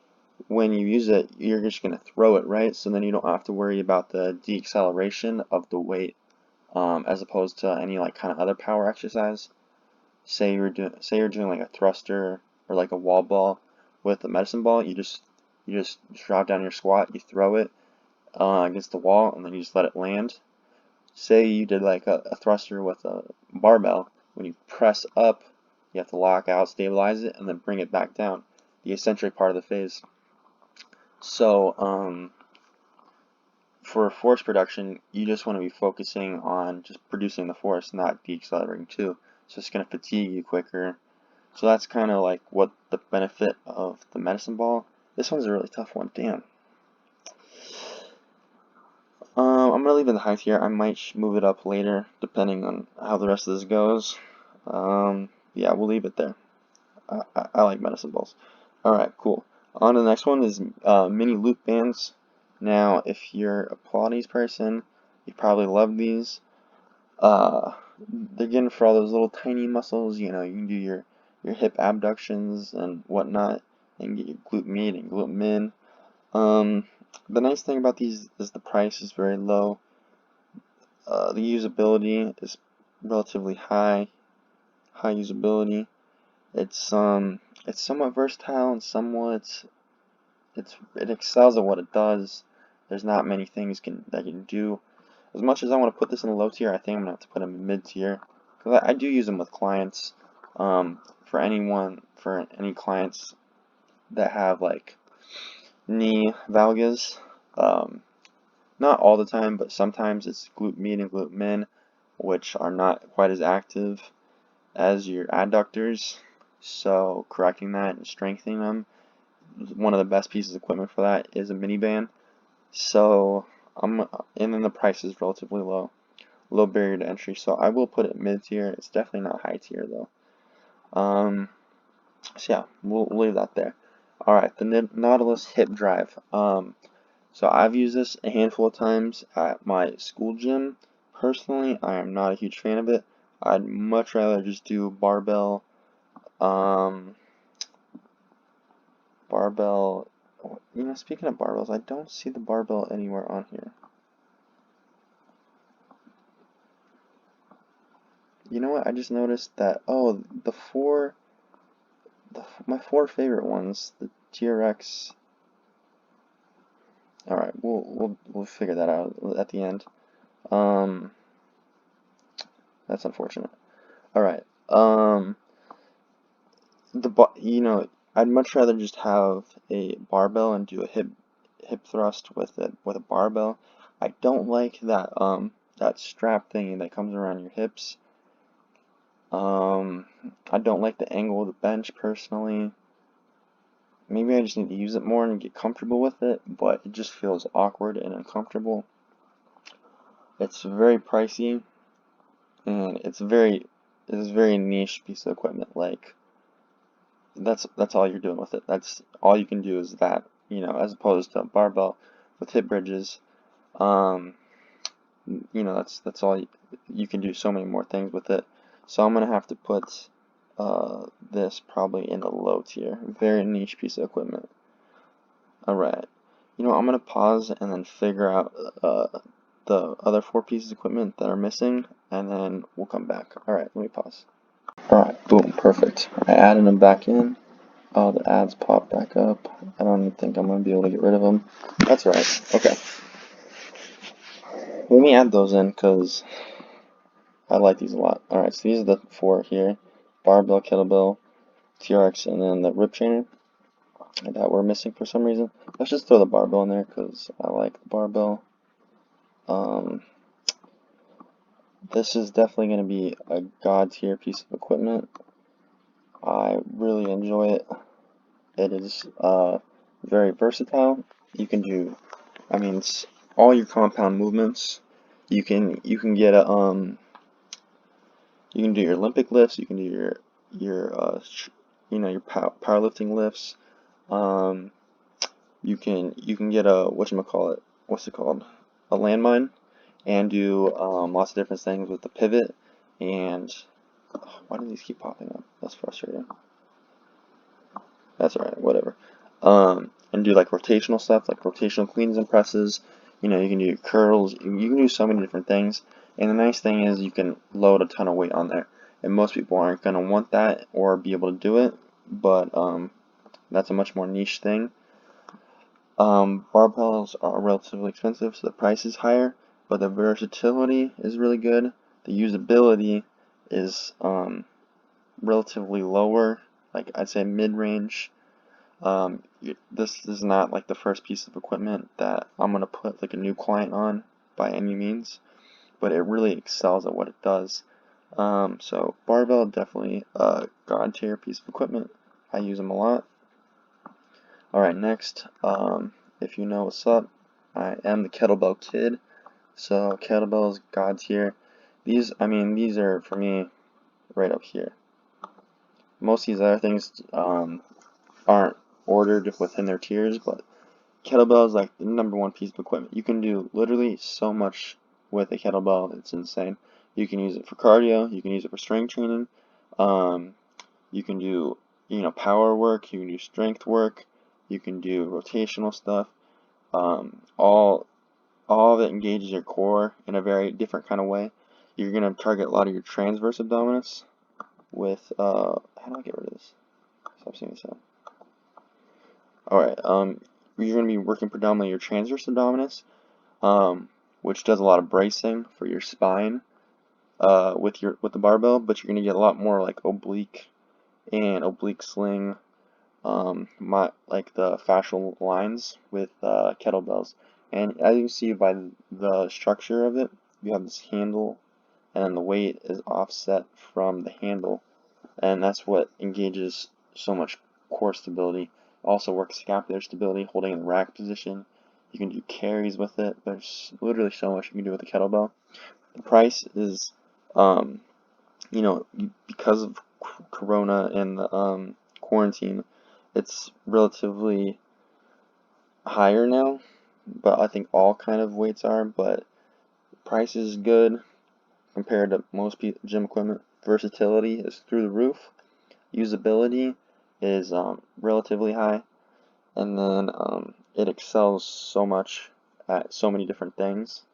when you use it, you're just gonna throw it, right? So then you don't have to worry about the deceleration of the weight, as opposed to any like kind of other power exercise. Say you're doing like a thruster or like a wall ball with a medicine ball, you just drop down your squat, you throw it against the wall, and then you just let it land. Say you did like a thruster with a barbell. When you press up, you have to lock out, stabilize it, and then bring it back down, the eccentric part of the phase. So for force production, you just want to be focusing on just producing the force, not deaccelerating too. So it's going to fatigue you quicker. So that's kind of like what the benefit of the medicine ball. This one's a really tough one. Damn. I'm gonna leave it in the high tier. I might move it up later, depending on how the rest of this goes. Yeah, we'll leave it there. I like medicine balls. Alright, cool. On to the next one is mini loop bands. Now, if you're a Pilates person, you probably love these. They're good for all those little tiny muscles. You know, you can do your hip abductions and whatnot, and get your glute med and glute min. The nice thing about these is the price is very low. The usability is relatively high usability. It's somewhat versatile and somewhat it excels at what it does. There's not many things that can do. As much as I want to put this in the low tier, I think I'm gonna have to put them in mid tier because I do use them with clients. For any clients that have like knee valgus, not all the time, but sometimes it's glute med and glute min, which are not quite as active as your adductors. So correcting that and strengthening them, one of the best pieces of equipment for that is a mini band. So and then the price is relatively low barrier to entry. So I will put it mid tier. It's definitely not high tier though. So yeah, we'll leave that there. All right, the Nautilus hip drive. So I've used this a handful of times at my school gym. Personally, I am not a huge fan of it. I'd much rather just do barbell, barbell. You know, speaking of barbells, I don't see the barbell anywhere on here. You know what? I just noticed that. Oh, my four favorite ones, the TRX. All right, we'll figure that out at the end. That's unfortunate. All right. You know, I'd much rather just have a barbell and do a hip thrust with a barbell. I don't like that strap thingy that comes around your hips. I don't like the angle of the bench personally. Maybe I just need to use it more and get comfortable with it, but it just feels awkward and uncomfortable. It's very pricey, and it's a very niche piece of equipment. Like that's all you're doing with it. That's all you can do is that, you know, as opposed to a barbell with hip bridges. Um, you know, that's all you can do so many more things with it. So I'm gonna have to put this probably in the low tier. Very niche piece of equipment. Alright. You know, I'm gonna pause and then figure out the other four pieces of equipment that are missing, and then we'll come back. Alright, let me pause. Alright, boom, perfect. I added them back in. Oh, the ads pop back up. I don't think I'm gonna be able to get rid of them. That's alright. Okay. Let me add those in because I like these a lot. Alright, so these are the four here. Barbell, kettlebell, TRX and then the rib trainer that we're missing for some reason. Let's just throw the barbell in there because I like the barbell. This is definitely going to be a god tier piece of equipment. I really enjoy it. It is very versatile. You can do, I mean, it's all your compound movements. You can get a you can do your Olympic lifts. You can do your your powerlifting lifts. Um, you can get a whatchamacallit, what's it called? A landmine, and do lots of different things with the pivot. And why do these keep popping up? That's frustrating. That's alright, whatever. And do like rotational stuff, like rotational cleans and presses. You know, you can do curls. You can do so many different things. And the nice thing is you can load a ton of weight on there. And most people aren't going to want that or be able to do it. But that's a much more niche thing. Barbells are relatively expensive, so the price is higher. But the versatility is really good. The usability is relatively lower. Like I'd say mid-range. This is not like the first piece of equipment that I'm going to put like a new client on by any means, but it really excels at what it does. So barbell, definitely a god tier piece of equipment. I use them a lot. Alright, next, if you know what's up, I am the kettlebell kid. So kettlebells, god tier. These are for me right up here. Most of these other things aren't ordered within their tiers, but kettlebell is like the #1 piece of equipment. You can do literally so much with a kettlebell, it's insane. You can use it for cardio, you can use it for strength training, you can do, power work, you can do strength work, you can do rotational stuff. All of it engages your core in a very different kind of way. You're going to target a lot of your transverse abdominis with, how do I get rid of this? Stop seeing this out. Alright, you're going to be working predominantly your transverse abdominis, which does a lot of bracing for your spine with the barbell, but you're going to get a lot more like oblique and oblique sling, like the fascial lines with kettlebells. And as you can see by the structure of it, you have this handle, and then the weight is offset from the handle, and that's what engages so much core stability. Also works scapular stability, holding in the rack position. You can do carries with it. There's literally so much you can do with a kettlebell. The price is, because of Corona and the quarantine, it's relatively higher now. But I think all kind of weights are. But price is good compared to most gym equipment. Versatility is through the roof. Usability is relatively high, and then it excels so much at so many different things.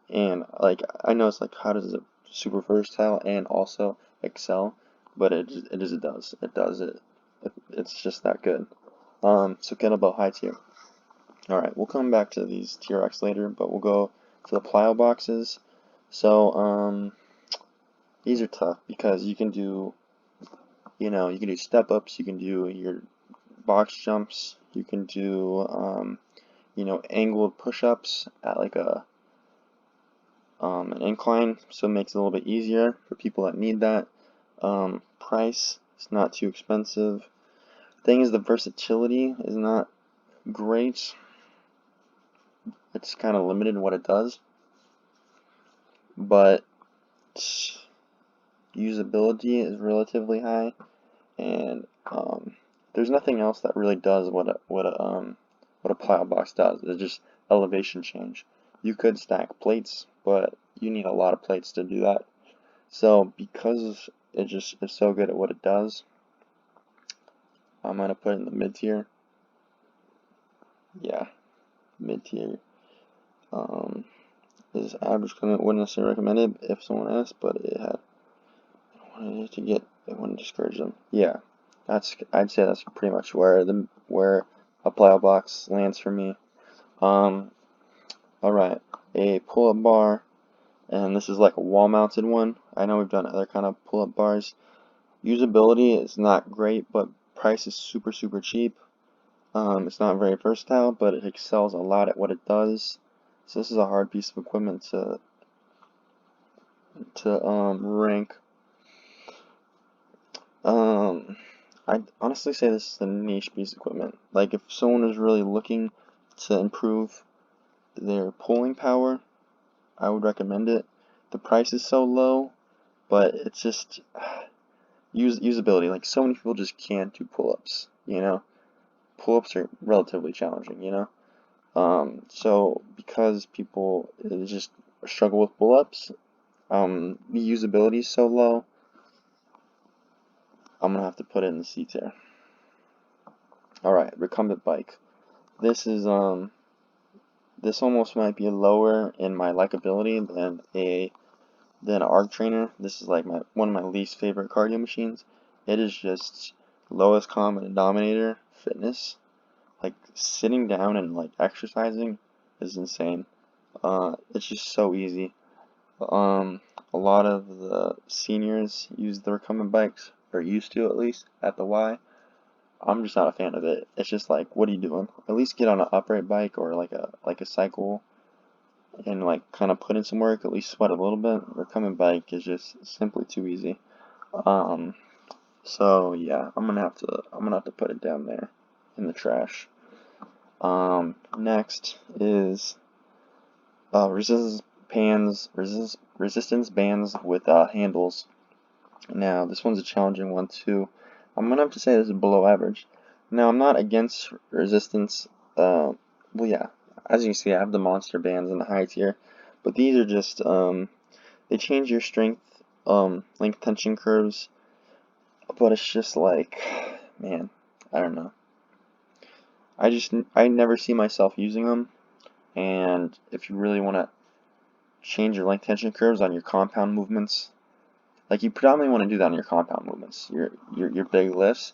And like I know it's like, how does it super versatile and also excel? But it does it's just that good. So kettlebell high tier. All right, we'll come back to these TRX later, but we'll go to the plyo boxes. So these are tough because you can do step ups, you can do your box jumps, you can do angled push-ups at like an incline, so it makes it a little bit easier for people that need that. Price is not too expensive. Thing is, the versatility is not great. It's kind of limited in what it does, but usability is relatively high, and there's nothing else that really does what a plyo box does. It's just elevation change. You could stack plates, but you need a lot of plates to do that. So because it just is so good at what it does, I'm gonna put it in the mid tier. Yeah, mid tier. Is average equipment. Wouldn't necessarily recommend it if someone asked, but I wanted it wouldn't discourage them. Yeah, I'd say that's pretty much where a plyo box lands for me. Alright, a pull-up bar, and this is like a wall-mounted one. I know we've done other kind of pull-up bars. Usability is not great, but price is super cheap. It's not very versatile, but it excels a lot at what it does. So this is a hard piece of equipment to rank. I'd honestly say this is a niche piece of equipment. Like if someone is really looking to improve their pulling power, I would recommend it. The price is so low, but it's just usability. Like so many people just can't do pull-ups, you know? Pull-ups are relatively challenging, you know? So because people just struggle with pull-ups, the usability is so low, I'm gonna have to put it in the C tier. Alright, recumbent bike. This is this almost might be lower in my likability than Arc Trainer. This is like one of my least favorite cardio machines. It is just lowest common denominator fitness. Like sitting down and like exercising is insane. It's just so easy. A lot of the seniors use the recumbent bikes, or used to at least, at the Y. I'm just not a fan of it. It's just like, what are you doing? At least get on an upright bike or like a cycle and like kind of put in some work, at least sweat a little bit. Recumbent bike is just simply too easy. Um, so yeah, I'm gonna have to put it down there in the trash. Next is resistance bands with handles. Now this one's a challenging one too. I'm gonna have to say this is below average. Now I'm not against resistance. Well yeah, as you can see I have the monster bands in the high tier, but these are just they change your strength length tension curves, but it's just like, man, I don't know. I never see myself using them, and if you really want to change your length tension curves on your compound movements, like you predominantly want to do that on your compound movements, your big lifts.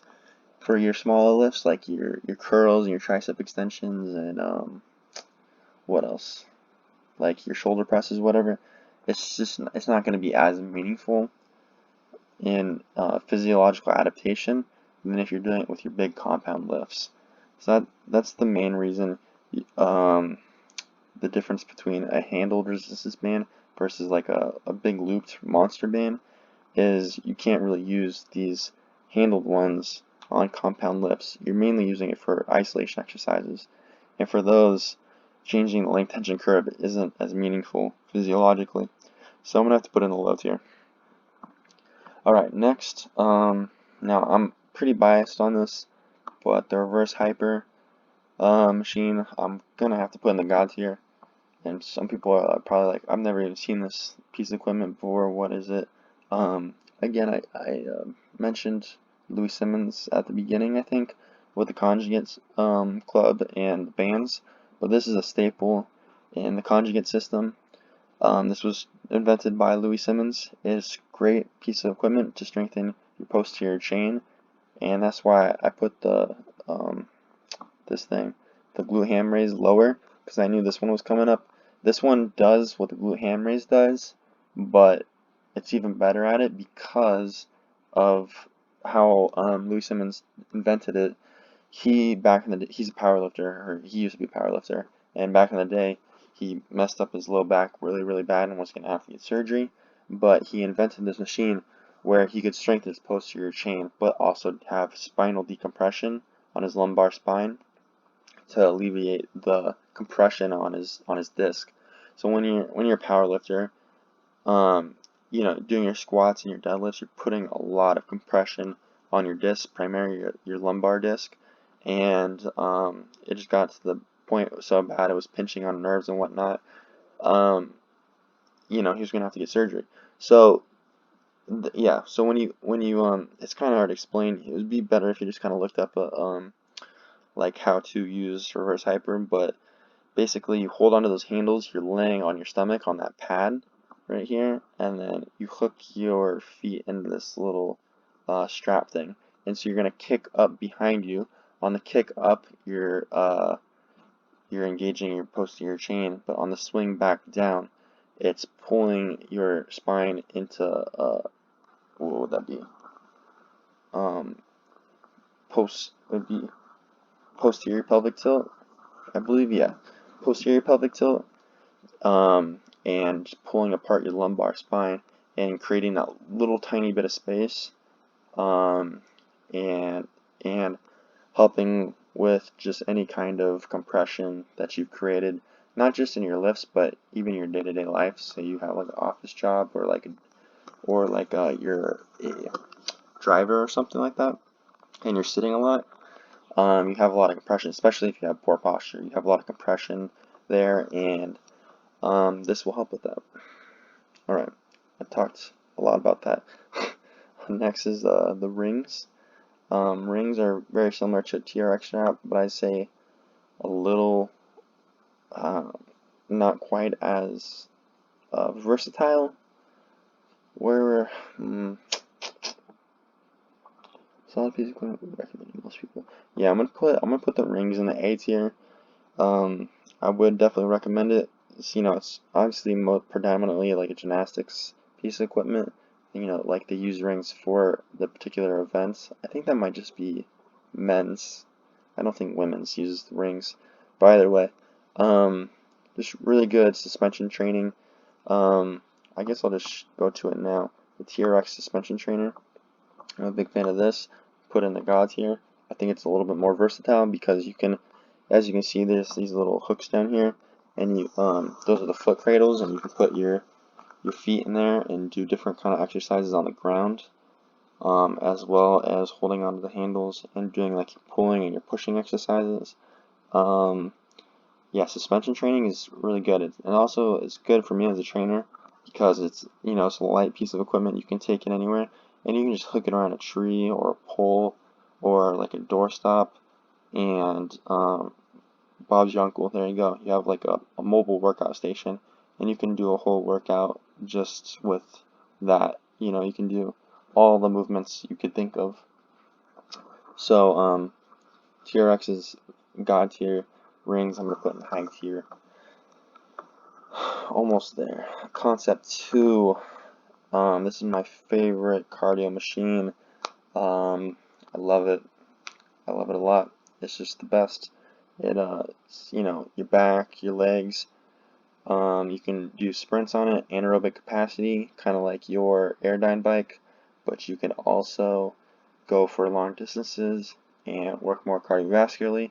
For your smaller lifts, like your curls and your tricep extensions and what else? Like your shoulder presses, whatever. It's not going to be as meaningful in physiological adaptation than if you're doing it with your big compound lifts. So that's the main reason. Um, the difference between a handled resistance band versus like a big looped monster band is you can't really use these handled ones on compound lifts. You're mainly using it for isolation exercises. And for those, changing the length tension curve isn't as meaningful physiologically. So I'm going to have to put in the low tier. Alright, next, now I'm pretty biased on this, but the reverse hyper machine, I'm going to have to put in the God tier. And some people are probably like, I've never even seen this piece of equipment before, what is it? Again, I mentioned Louis Simmons at the beginning, I think, with the Conjugates club and the bands, but this is a staple in the Conjugate system. This was invented by Louis Simmons. It's a great piece of equipment to strengthen your posterior chain, and that's why I put the glute ham raise lower, because I knew this one was coming up. This one does what the glute ham raise does, but it's even better at it because of how Louis Simmons invented it. Back in the day, he's a powerlifter, or he used to be a powerlifter, and back in the day, he messed up his low back really bad and was going to have to get surgery, but he invented this machine where he could strengthen his posterior chain, but also have spinal decompression on his lumbar spine to alleviate the compression on his disc. So when you're a power lifter, doing your squats and your deadlifts, you're putting a lot of compression on your disc, primarily your lumbar disc, and it just got to the point so bad it was pinching on nerves and whatnot. He was gonna have to get surgery. So yeah, so when you it's kind of hard to explain. It would be better if you just kind of looked up like how to use reverse hyper, but basically you hold onto those handles, you're laying on your stomach on that pad right here, and then you hook your feet into this little strap thing, and so you're gonna kick up behind you. On the kick up, you're engaging your posterior chain, but on the swing back down, it's pulling your spine into what would that be? would be posterior pelvic tilt, I believe, yeah, posterior pelvic tilt, and pulling apart your lumbar spine and creating that little tiny bit of space, um, and and helping with just any kind of compression that you've created, not just in your lifts, but even your day-to-day life. So you have like an office job, or you're a driver or something like that, and you're sitting a lot. You have a lot of compression, especially if you have poor posture. You have a lot of compression there, and this will help with that. Alright, I talked a lot about that. Next is the rings. Rings are very similar to a TRX strap, but I'd say a little uh, not quite as versatile. Where solid piece of equipment would recommend to most people. Yeah, I'm gonna put the rings in the A tier. I would definitely recommend it. It's obviously predominantly like a gymnastics piece of equipment. Like they use rings for the particular events. I think that might just be men's. I don't think women's uses the rings. But either way, just really good suspension training. I guess I'll just go to it now. The TRX suspension trainer. I'm a big fan of this. Put in the God tier. I think it's a little bit more versatile because you can, as you can see, there's these little hooks down here, and those are the foot cradles, and you can put your feet in there and do different kind of exercises on the ground, as well as holding onto the handles and doing like your pulling and your pushing exercises. Yeah, suspension training is really good, and also it's good for me as a trainer because it's a light piece of equipment. You can take it anywhere, and you can just hook it around a tree or a pole or like a doorstop, and Bob's your uncle. There you go. You have like a mobile workout station, and you can do a whole workout just with that. You can do all the movements you could think of. So, TRX is God tier. Rings, I'm going to put in high tier. Almost there. Concept 2. This is my favorite cardio machine. I love it. I love it a lot. It's just the best. Your back, your legs. You can do sprints on it, anaerobic capacity, kind of like your Airdyne bike, but you can also go for long distances and work more cardiovascularly.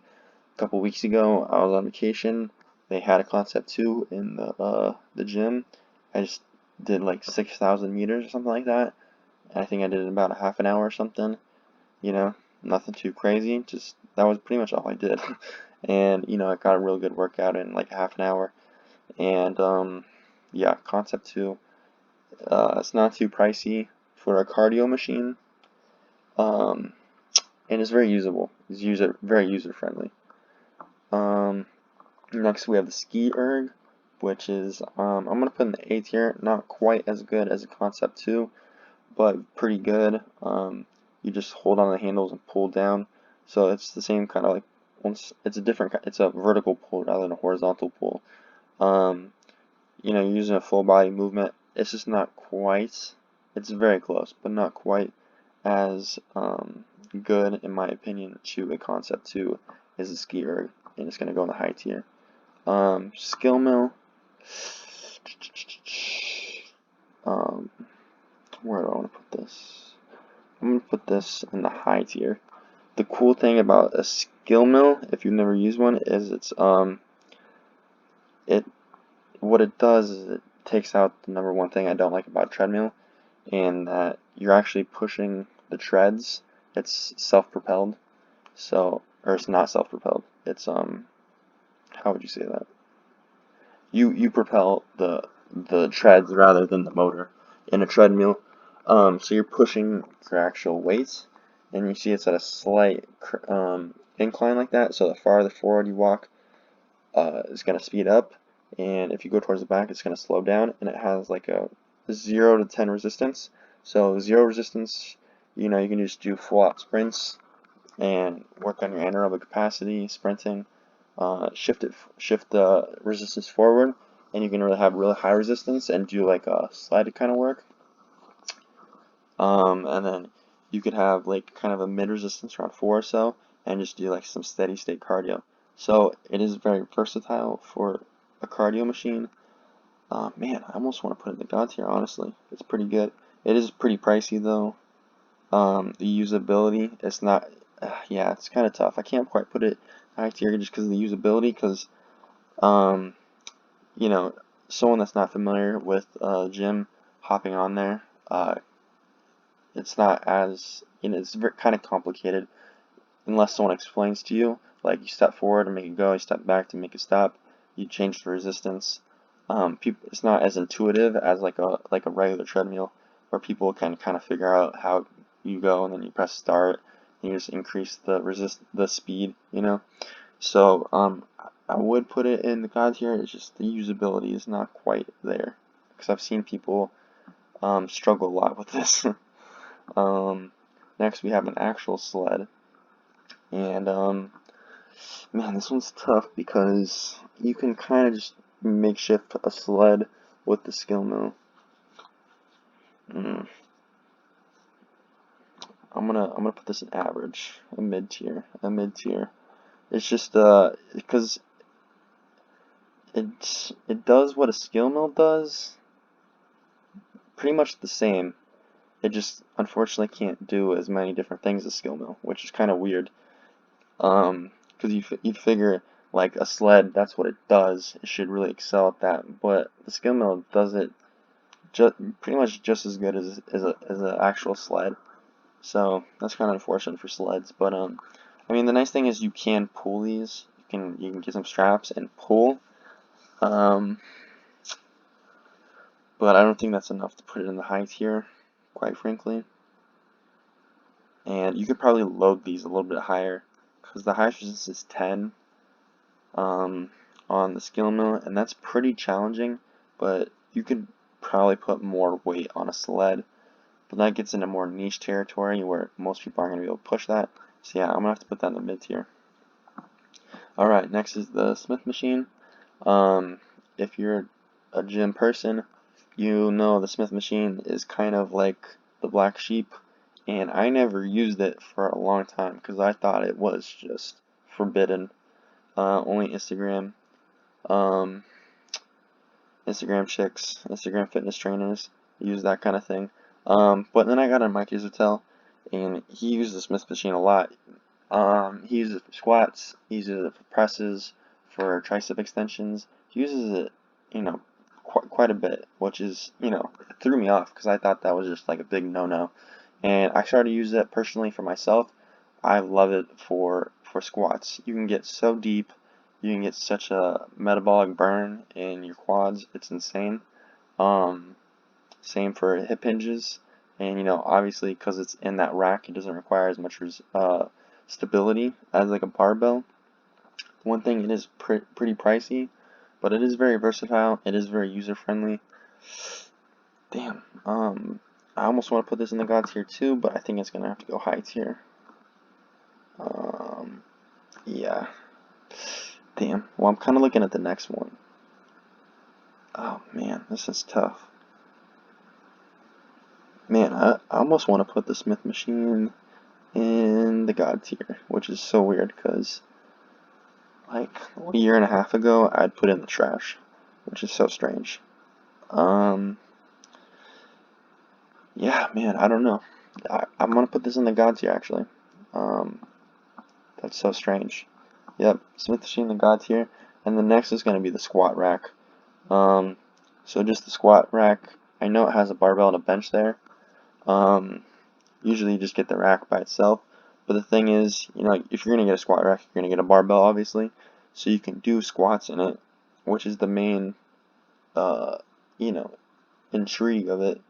A couple weeks ago, I was on vacation. They had a Concept 2 in the gym. I just did like 6,000 meters or something like that. And I think I did it in about a half an hour or something. Nothing too crazy. Just that was pretty much all I did. And I got a real good workout in like half an hour. And yeah, Concept 2. It's not too pricey for a cardio machine. And it's very usable. It's very user friendly. Next we have the Ski Erg, which is I'm gonna put in the A tier. Not quite as good as a Concept 2, but pretty good. You just hold on the handles and pull down. So it's the same kind of like it's a vertical pull rather than a horizontal pull. You're using a full body movement. It's just not quite. It's very close, but not quite as good in my opinion to a Concept 2 is a Ski Erg, and it's gonna go in the high tier. Skill Mill. Where do I want to put this? I'm going to put this in the high tier. The cool thing about a Skill Mill, if you've never used one, is what it does is it takes out the number one thing I don't like about a treadmill, and that you're actually pushing the treads. It's self-propelled, or it's not self-propelled. It's how would you say that? You propel the treads rather than the motor in a treadmill. So you're pushing your actual weight, and you see it's at a slight incline like that. So the farther forward you walk, it's going to speed up, and if you go towards the back, it's going to slow down. And it has like a 0 to 10 resistance. So 0 resistance, you can just do full-out sprints and work on your anaerobic capacity, sprinting. Shift the resistance forward, and you can have really high resistance and do like a slided kind of work. And then you could have like kind of a mid resistance around 4 or so, and just do like some steady state cardio. So it is very versatile for a cardio machine. Man, I almost want to put it in the God tier, honestly. It's pretty good. It is pretty pricey though. The usability, it's not, yeah, it's kind of tough. I can't quite put it high tier just because of the usability, because, um, you know, someone that's not familiar with gym hopping on there, it's not as, it's kind of complicated unless someone explains to you. Like you step forward to make it go, you step back to make it stop, you change the resistance. It's not as intuitive as like a regular treadmill, where people can kind of figure out how you go, and then you press start, and you just increase the speed, So I would put it in the God tier. It's just the usability is not quite there, because I've seen people struggle a lot with this. um, Next we have an actual sled, and man, this one's tough because you can kind of just makeshift a sled with the skill mill. Mm. I'm gonna put this in average, a mid tier. It's just because it does what a skill mill does, pretty much the same. It just unfortunately can't do as many different things as skill mill, which is kind of weird. Because you figure like a sled, that's what it does. It should really excel at that, but the skill mill does it pretty much just as good as an actual sled. So that's kind of unfortunate for sleds. But I mean, the nice thing is you can pull these. You can get some straps and pull. Um, but I don't think that's enough to put it in the high tier, quite frankly. And you could probably load these a little bit higher, because the highest resistance is 10 on the skill mill, and that's pretty challenging. But you could probably put more weight on a sled. But that gets into more niche territory where most people aren't going to be able to push that. So yeah, I'm going to have to put that in the mid tier. Alright, next is the Smith machine. If you're a gym person, you know the Smith machine is kind of like the black sheep, and I never used it for a long time because I thought it was just forbidden. Only um, Instagram chicks, Instagram fitness trainers use that kind of thing. But then I got on Mike Isotel, and he uses the Smith machine a lot. He uses it for squats, he uses it for presses, for tricep extensions. He uses it, quite a bit, which is, it threw me off because I thought that was just like a big no-no. And I started to use it personally for myself. I love it for squats. You can get so deep, you can get such a metabolic burn in your quads. It's insane. Um, Same for hip hinges, and obviously because it's in that rack, it doesn't require as much stability as like a barbell. One thing, it is pretty pricey, but it is very versatile. It is very user friendly. Damn. I almost want to put this in the God tier too, but I think it's gonna have to go high tier. Yeah. Damn. Well, I'm kind of looking at the next one. Oh man, this is tough. Man, I almost want to put the Smith machine in the God tier, which is so weird because like a year and a half ago I'd put it in the trash, which is so strange. Um, yeah, man, I don't know. I'm gonna put this in the God tier actually. Um, that's so strange. Yep, Smith machine in the God tier, and the next is gonna be the squat rack. Um, so just the squat rack. I know it has a barbell and a bench there. Um, Usually you just get the rack by itself. But the thing is, if you're going to get a squat rack, you're going to get a barbell, obviously. So you can do squats in it, which is the main, uh, you know, intrigue of it,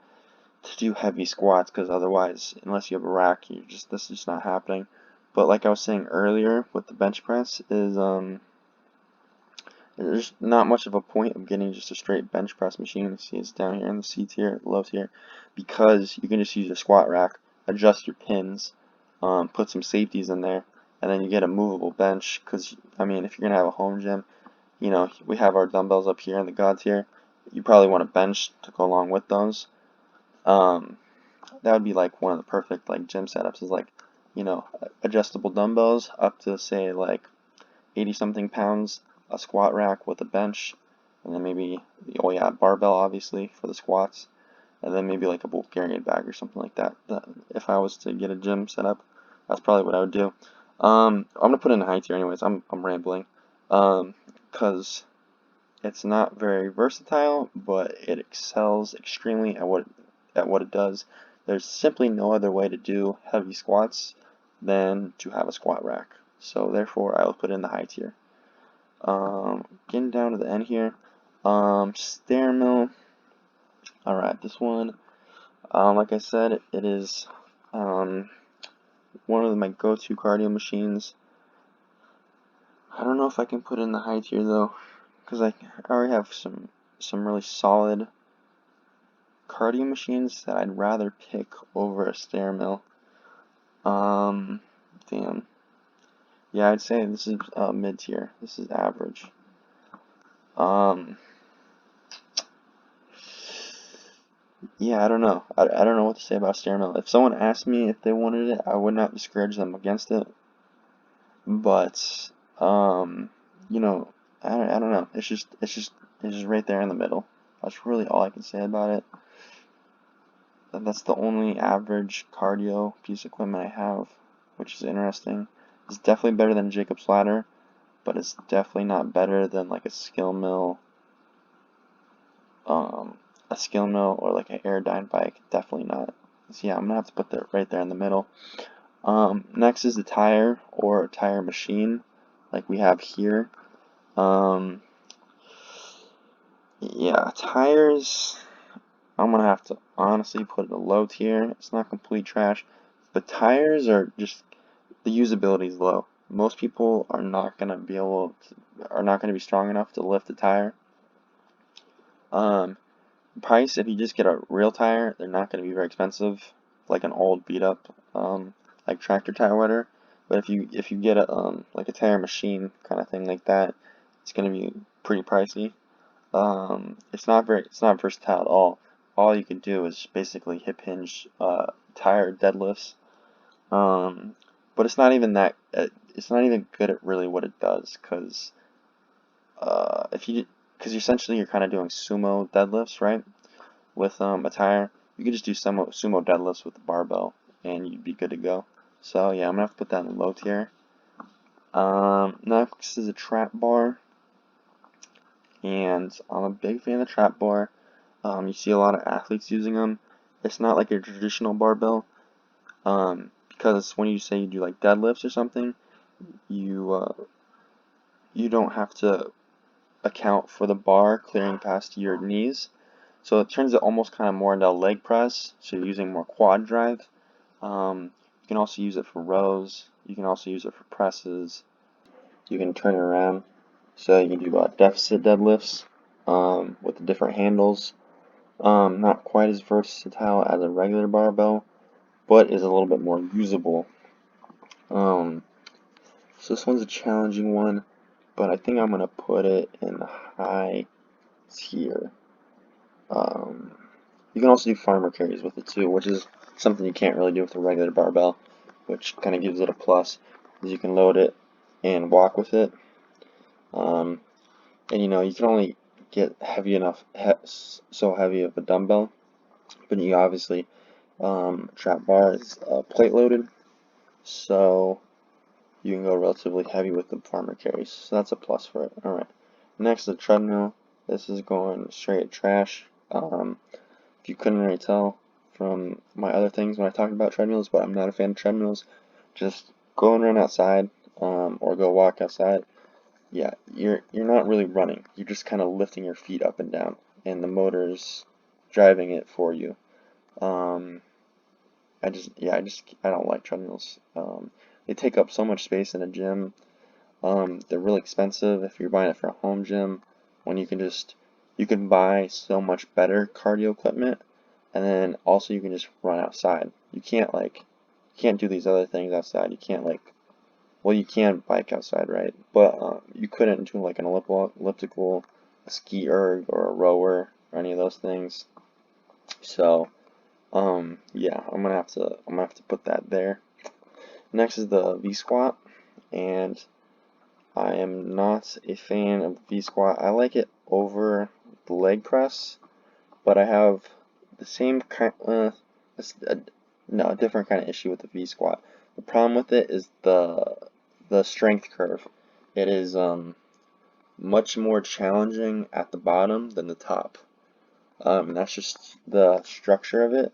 to do heavy squats, because otherwise, unless you have a rack, this is just not happening. But like I was saying earlier with the bench press, there's not much of a point of getting just a straight bench press machine. You see it's down here in the C tier, low tier, because you can just use a squat rack, adjust your pins, put some safeties in there, and then you get a movable bench. Because, I mean, if you're going to have a home gym, we have our dumbbells up here in the God tier. You probably want a bench to go along with those. Um, that would be like one of the perfect like gym setups is like, adjustable dumbbells up to say like 80 something pounds, a squat rack with a bench, and then maybe, oh yeah, barbell obviously for the squats, and then maybe like a Bulgarian bag or something like that. If I was to get a gym set up, that's probably what I would do. I'm gonna put in a high tier anyways. I'm rambling, because it's not very versatile, but it excels extremely at what it does. There's simply no other way to do heavy squats than to have a squat rack. So therefore, I will put in the high tier. Getting down to the end here. Stair mill. Alright, this one, like I said, it is one of my go-to cardio machines. I don't know if I can put in the high tier though, because I already have some really solid cardio machines that I'd rather pick over a stair mill. Damn. Yeah, I'd say this is mid tier. This is average. Yeah, I don't know. I don't know what to say about stair mill. If someone asked me if they wanted it, I would not discourage them against it. But you know, I don't know. It's just right there in the middle. That's really all I can say about it. That's the only average cardio piece of equipment I have, which is interesting. It's definitely better than Jacob's ladder, but it's definitely not better than like a skill mill or like an Airdyne bike. Definitely not. So yeah, I'm gonna have to put that right there in the middle. Next is the tire or tire machine, like we have here. Yeah, tires, I'm gonna have to honestly put it a low tier. It's not complete trash, but tires are just, the usability is low. Most people are not gonna be strong enough to lift a tire. Price, if you just get a real tire, they're not gonna be very expensive, like an old beat up like tractor tire wetter. But if you get a like a tire machine kind of thing like that, it's gonna be pretty pricey. It's not versatile at all. All you can do is basically hip hinge tire deadlifts. But it's not even that. It's not even good at really what it does, because essentially you're kind of doing sumo deadlifts, right? With a tire, you could just do sumo deadlifts with the barbell, and you'd be good to go. So yeah, I'm gonna have to put that in low tier. Next is a trap bar, and I'm a big fan of the trap bar. You see a lot of athletes using them. It's not like a traditional barbell, because when you say you do like deadlifts or something, you don't have to account for the bar clearing past your knees. So it turns it almost kind of more into a leg press. So you're using more quad drive. You can also use it for rows. You can also use it for presses. You can turn it around. So you can do deficit deadlifts with the different handles. Not quite as versatile as a regular barbell, but is a little bit more usable. So this one's a challenging one, but I think I'm going to put it in the high tier. You can also do farmer carries with it too, which is something you can't really do with a regular barbell, which kind of gives it a plus, because you can load it and walk with it. And you can only get heavy enough, so heavy of a dumbbell, but you obviously, trap bar is plate loaded, so you can go relatively heavy with the farmer carries, so that's a plus for it. Alright, next the treadmill. This is going straight trash. If you couldn't really tell from my other things when I talked about treadmills, but I'm not a fan of treadmills. Just go and run outside, or go walk outside. Yeah, you're not really running. You're just kind of lifting your feet up and down, and the motor's driving it for you. I don't like treadmills. They take up so much space in a gym. They're really expensive if you're buying it for a home gym, when you can buy so much better cardio equipment, and then also you can just run outside. You can't do these other things outside. You can't you can bike outside, right? But you couldn't do like an elliptical, a ski erg, or a rower, or any of those things. So Yeah, I'm gonna have to put that there. Next is the V squat, and I am not a fan of the V squat. I like it over the leg press, but I have the same kind, no, a different kind of issue with the V squat. The problem with it is the strength curve. It is much more challenging at the bottom than the top. That's just the structure of it.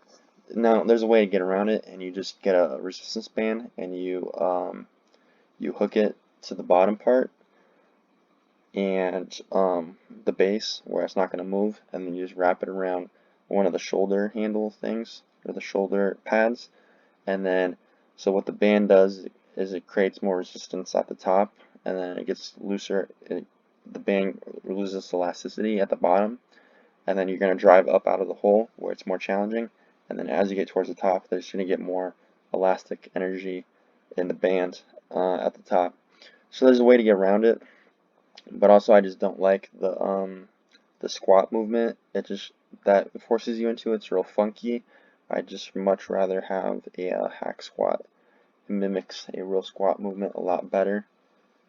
Now, there's a way to get around it, and you just get a resistance band, and you hook it to the bottom part and the base where it's not going to move, and then you just wrap it around one of the shoulder handle things or the shoulder pads, and then so what the band does is it creates more resistance at the top, and then it gets looser. The band loses elasticity at the bottom, and then you're going to drive up out of the hole where it's more challenging, and then as you get towards the top, there's going to get more elastic energy in the band at the top. So there's a way to get around it, but also I just don't like the squat movement. That forces you into it. It's real funky. I just much rather have a hack squat. It mimics a real squat movement a lot better.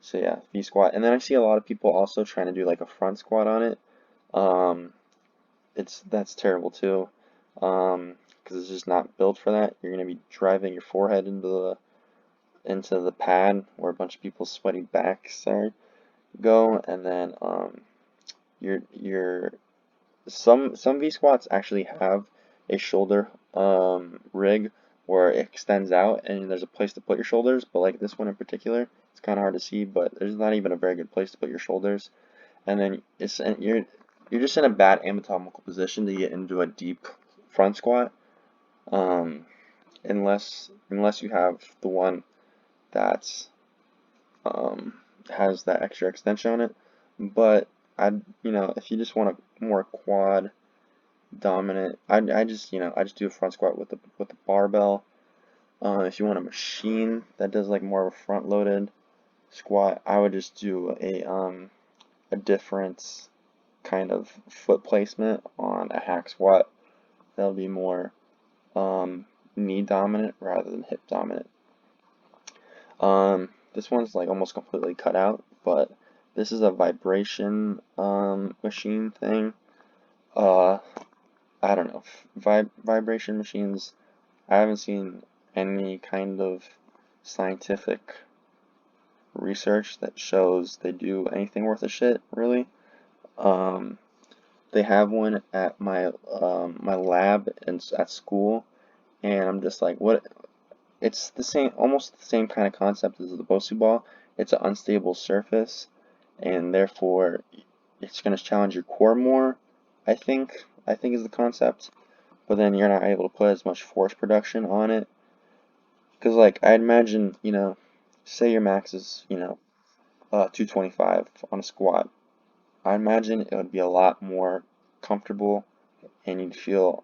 So yeah, V squat. And then I see a lot of people also trying to do like a front squat on it. Um, that's terrible too, because it's just not built for that. You're gonna be driving your forehead into the pad where a bunch of people's sweaty backs go, and then your some V squats actually have a shoulder rig where it extends out and there's a place to put your shoulders, but like this one in particular, it's kind of hard to see, but there's not even a very good place to put your shoulders, and then you're just in a bad anatomical position to get into a deep front squat, um, unless you have the one that's has that extra extension on it. But if you just want a more quad dominant, I just I just do a front squat with the barbell. If you want a machine that does like more of a front loaded squat, I would just do a different kind of foot placement on a hack squat. That'll be more knee dominant rather than hip dominant. This one's like almost completely cut out, but this is a vibration machine thing. Uh, I don't know. Vibration machines, I haven't seen any kind of scientific research that shows they do anything worth a shit, really. Um, they have one at my lab at school, and I'm just like, what? It's the same, almost the same kind of concept as the Bosu ball. It's an unstable surface, and therefore it's going to challenge your core more. I think is the concept, but then you're not able to put as much force production on it. Because like I'd imagine, say your max is 225 on a squat. I imagine it would be a lot more comfortable, and you'd feel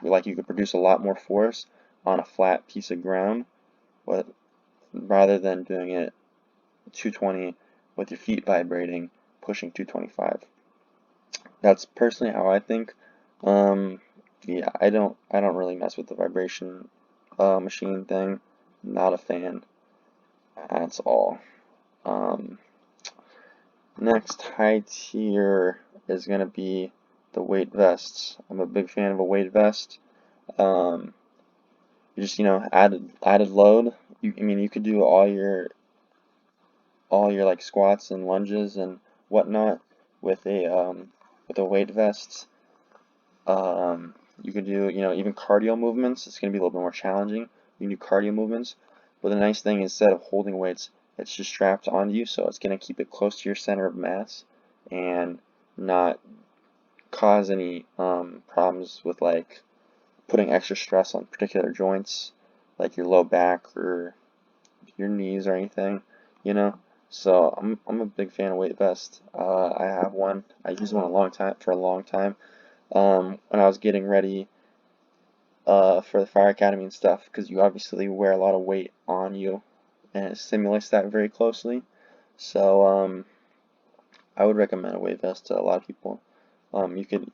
like you could produce a lot more force on a flat piece of ground, but rather than doing it 220 with your feet vibrating, pushing 225. That's personally how I think. Um, yeah, I don't really mess with the vibration machine thing. Not a fan. That's all. Um, Next high tier is gonna be the weight vests. I'm a big fan of a weight vest. Um, you just added load. You could do all your like squats and lunges and whatnot with a weight vest. You could do even cardio movements. It's gonna be a little bit more challenging. You can do cardio movements, but the nice thing instead of holding weights, it's just strapped onto you, so it's gonna keep it close to your center of mass and not cause any problems with like putting extra stress on particular joints, like your low back or your knees or anything, you know. So I'm a big fan of weight vest. I have one. I used one for a long time. When I was getting ready for the fire academy and stuff, because you obviously wear a lot of weight on you, and it simulates that very closely. So I would recommend a weight vest to a lot of people. You could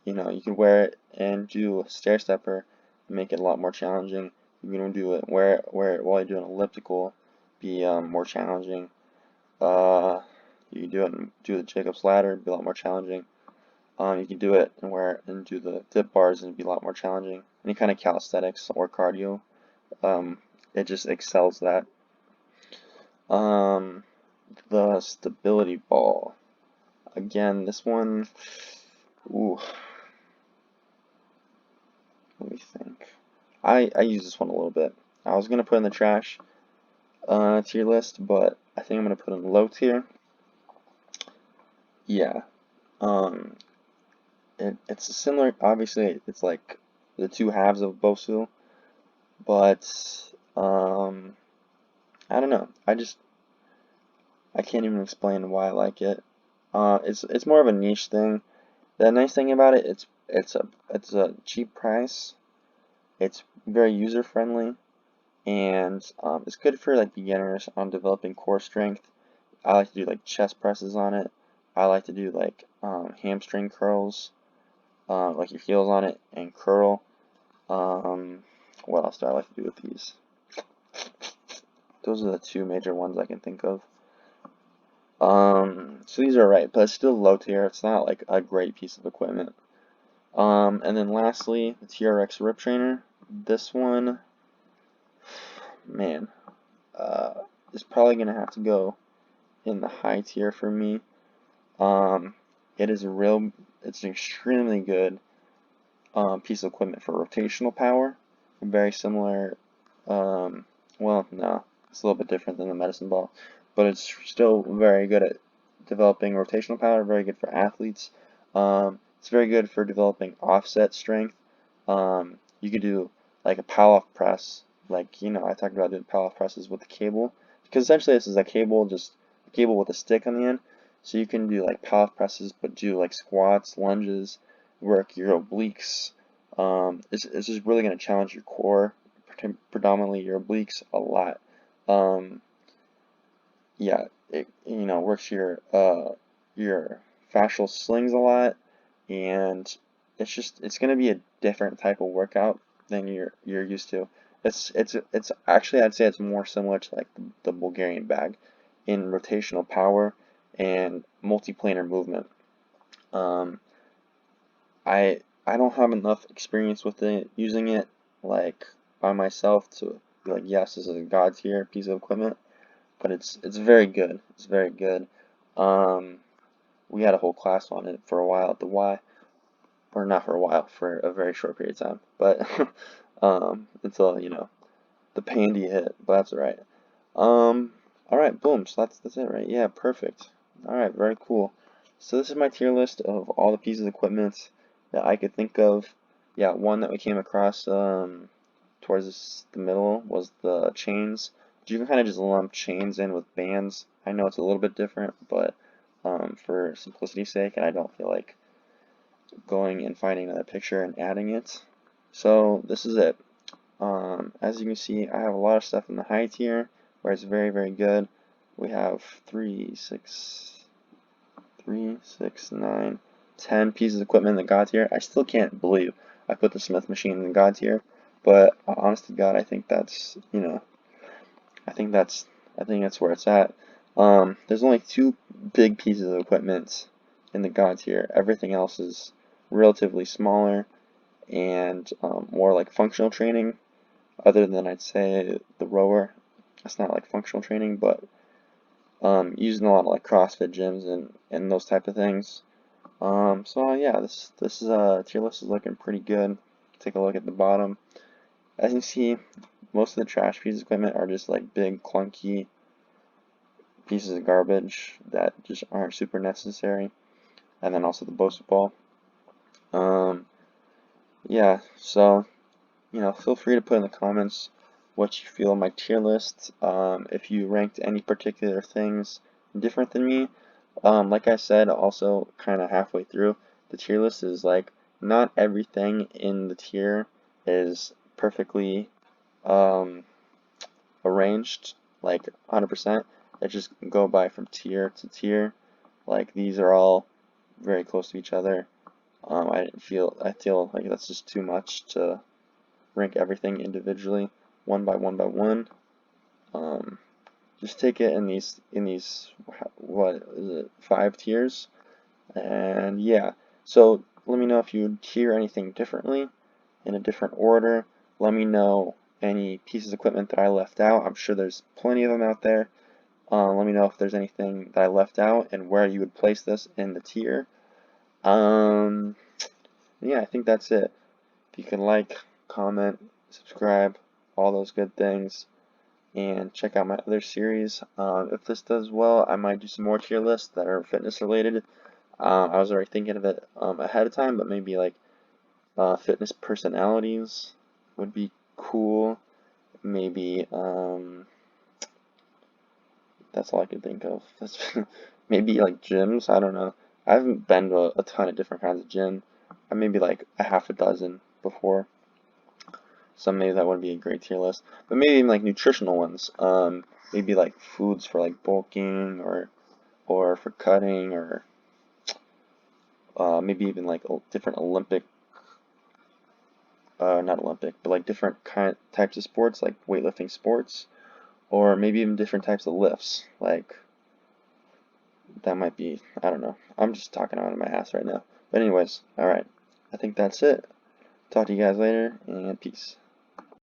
wear it and do a stair stepper, make it a lot more challenging. You can do it where while you do an elliptical, be more challenging. You can do the Jacob's ladder, be a lot more challenging. You can do it and do the dip bars and be a lot more challenging. Any kind of calisthenics or cardio, it just excels that. The stability ball. Again, this one, ooh, let me think. I use this one a little bit. I was gonna put in the trash tier list, but I think I'm gonna put in low tier. Yeah. Um, it's a similar. Obviously, it's like the two halves of Bosu, but I don't know. I can't even explain why I like it. It's more of a niche thing. The nice thing about it, it's a cheap price. It's very user friendly, and it's good for like beginners on developing core strength. I like to do like chest presses on it. I like to do like hamstring curls, like your heels on it and curl. What else do I like to do with these? Those are the two major ones I can think of. So these are right, but it's still low tier. It's not like a great piece of equipment. And then lastly, the TRX Rip Trainer. This one, man, is probably gonna have to go in the high tier for me. Um, it's an extremely good piece of equipment for rotational power. Very similar, well, no, it's a little bit different than the medicine ball, but it's still very good at developing rotational power, very good for athletes. It's very good for developing offset strength. You could do like a power off press, like, I talked about doing power off presses with the cable, because essentially this is a cable, just a cable with a stick on the end. So you can do like power off presses, but do like squats, lunges, work your obliques. It's just really going to challenge your core, predominantly your obliques, a lot. Um, yeah, it works your fascial slings a lot, and it's going to be a different type of workout than you're used to. It's actually, I'd say it's more similar to like the Bulgarian bag in rotational power and multiplanar movement. Um, I don't have enough experience with it, using it like by myself to be like, yes, this is a god tier piece of equipment, but it's very good. It's very good. Um, we had a whole class on it for a while at the Y, or not for a while, for a very short period of time, but until the pandy hit, but that's alright. All right, boom. So that's it, right? Yeah, perfect. All right, very cool. So this is my tier list of all the pieces of equipment that I could think of. Yeah, one that we came across towards the middle was the chains. But you can kind of just lump chains in with bands. I know it's a little bit different, but for simplicity's sake, and I don't feel like going and finding another picture and adding it. So this is it. As you can see, I have a lot of stuff in the high tier where it's very, very good. We have 3, 6, 9, 10 pieces of equipment in the God tier. I still can't believe I put the Smith machine in the God tier, but honest to God, I think that's, I think that's, I think that's where it's at. There's only 2 big pieces of equipment in the God tier. Everything else is relatively smaller and more like functional training, other than I'd say the rower. It's not like functional training, but using a lot of like CrossFit gyms and those type of things. So yeah, this is tier list is looking pretty good. Take a look at the bottom. As you see, most of the trash pieces of equipment are just like big clunky pieces of garbage that just aren't super necessary. And then also the Bosu ball. Yeah, so feel free to put in the comments what you feel of my tier list. If you ranked any particular things different than me. Like I said, also kind of halfway through, the tier list is like not everything in the tier is perfectly um, arranged, like 100%. It just go by from tier to tier. Like these are all very close to each other. I feel like that's just too much to rank everything individually, one by one by one. Just take it in these what is it, 5 tiers, and yeah. So let me know if you hear anything differently in a different order. Let me know any pieces of equipment that I left out. I'm sure there's plenty of them out there. Let me know if there's anything that I left out and where you would place this in the tier. Yeah, I think that's it. If you can like, comment, subscribe, all those good things, and check out my other series. If this does well, I might do some more tier lists that are fitness related. I was already thinking of it ahead of time, but maybe like fitness personalities would be cool. Maybe that's all I could think of. That's maybe like gyms. I don't know. I haven't been to a ton of different kinds of gym. I maybe like a half a dozen before. So maybe that would be a great tier list. But maybe even like nutritional ones. Maybe like foods for like bulking or for cutting or maybe even like different Olympic, not Olympic, but like different types of sports, like weightlifting sports, or maybe even different types of lifts. Like that might be, I don't know. I'm just talking out of my ass right now. But anyways, alright. I think that's it. Talk to you guys later, and peace.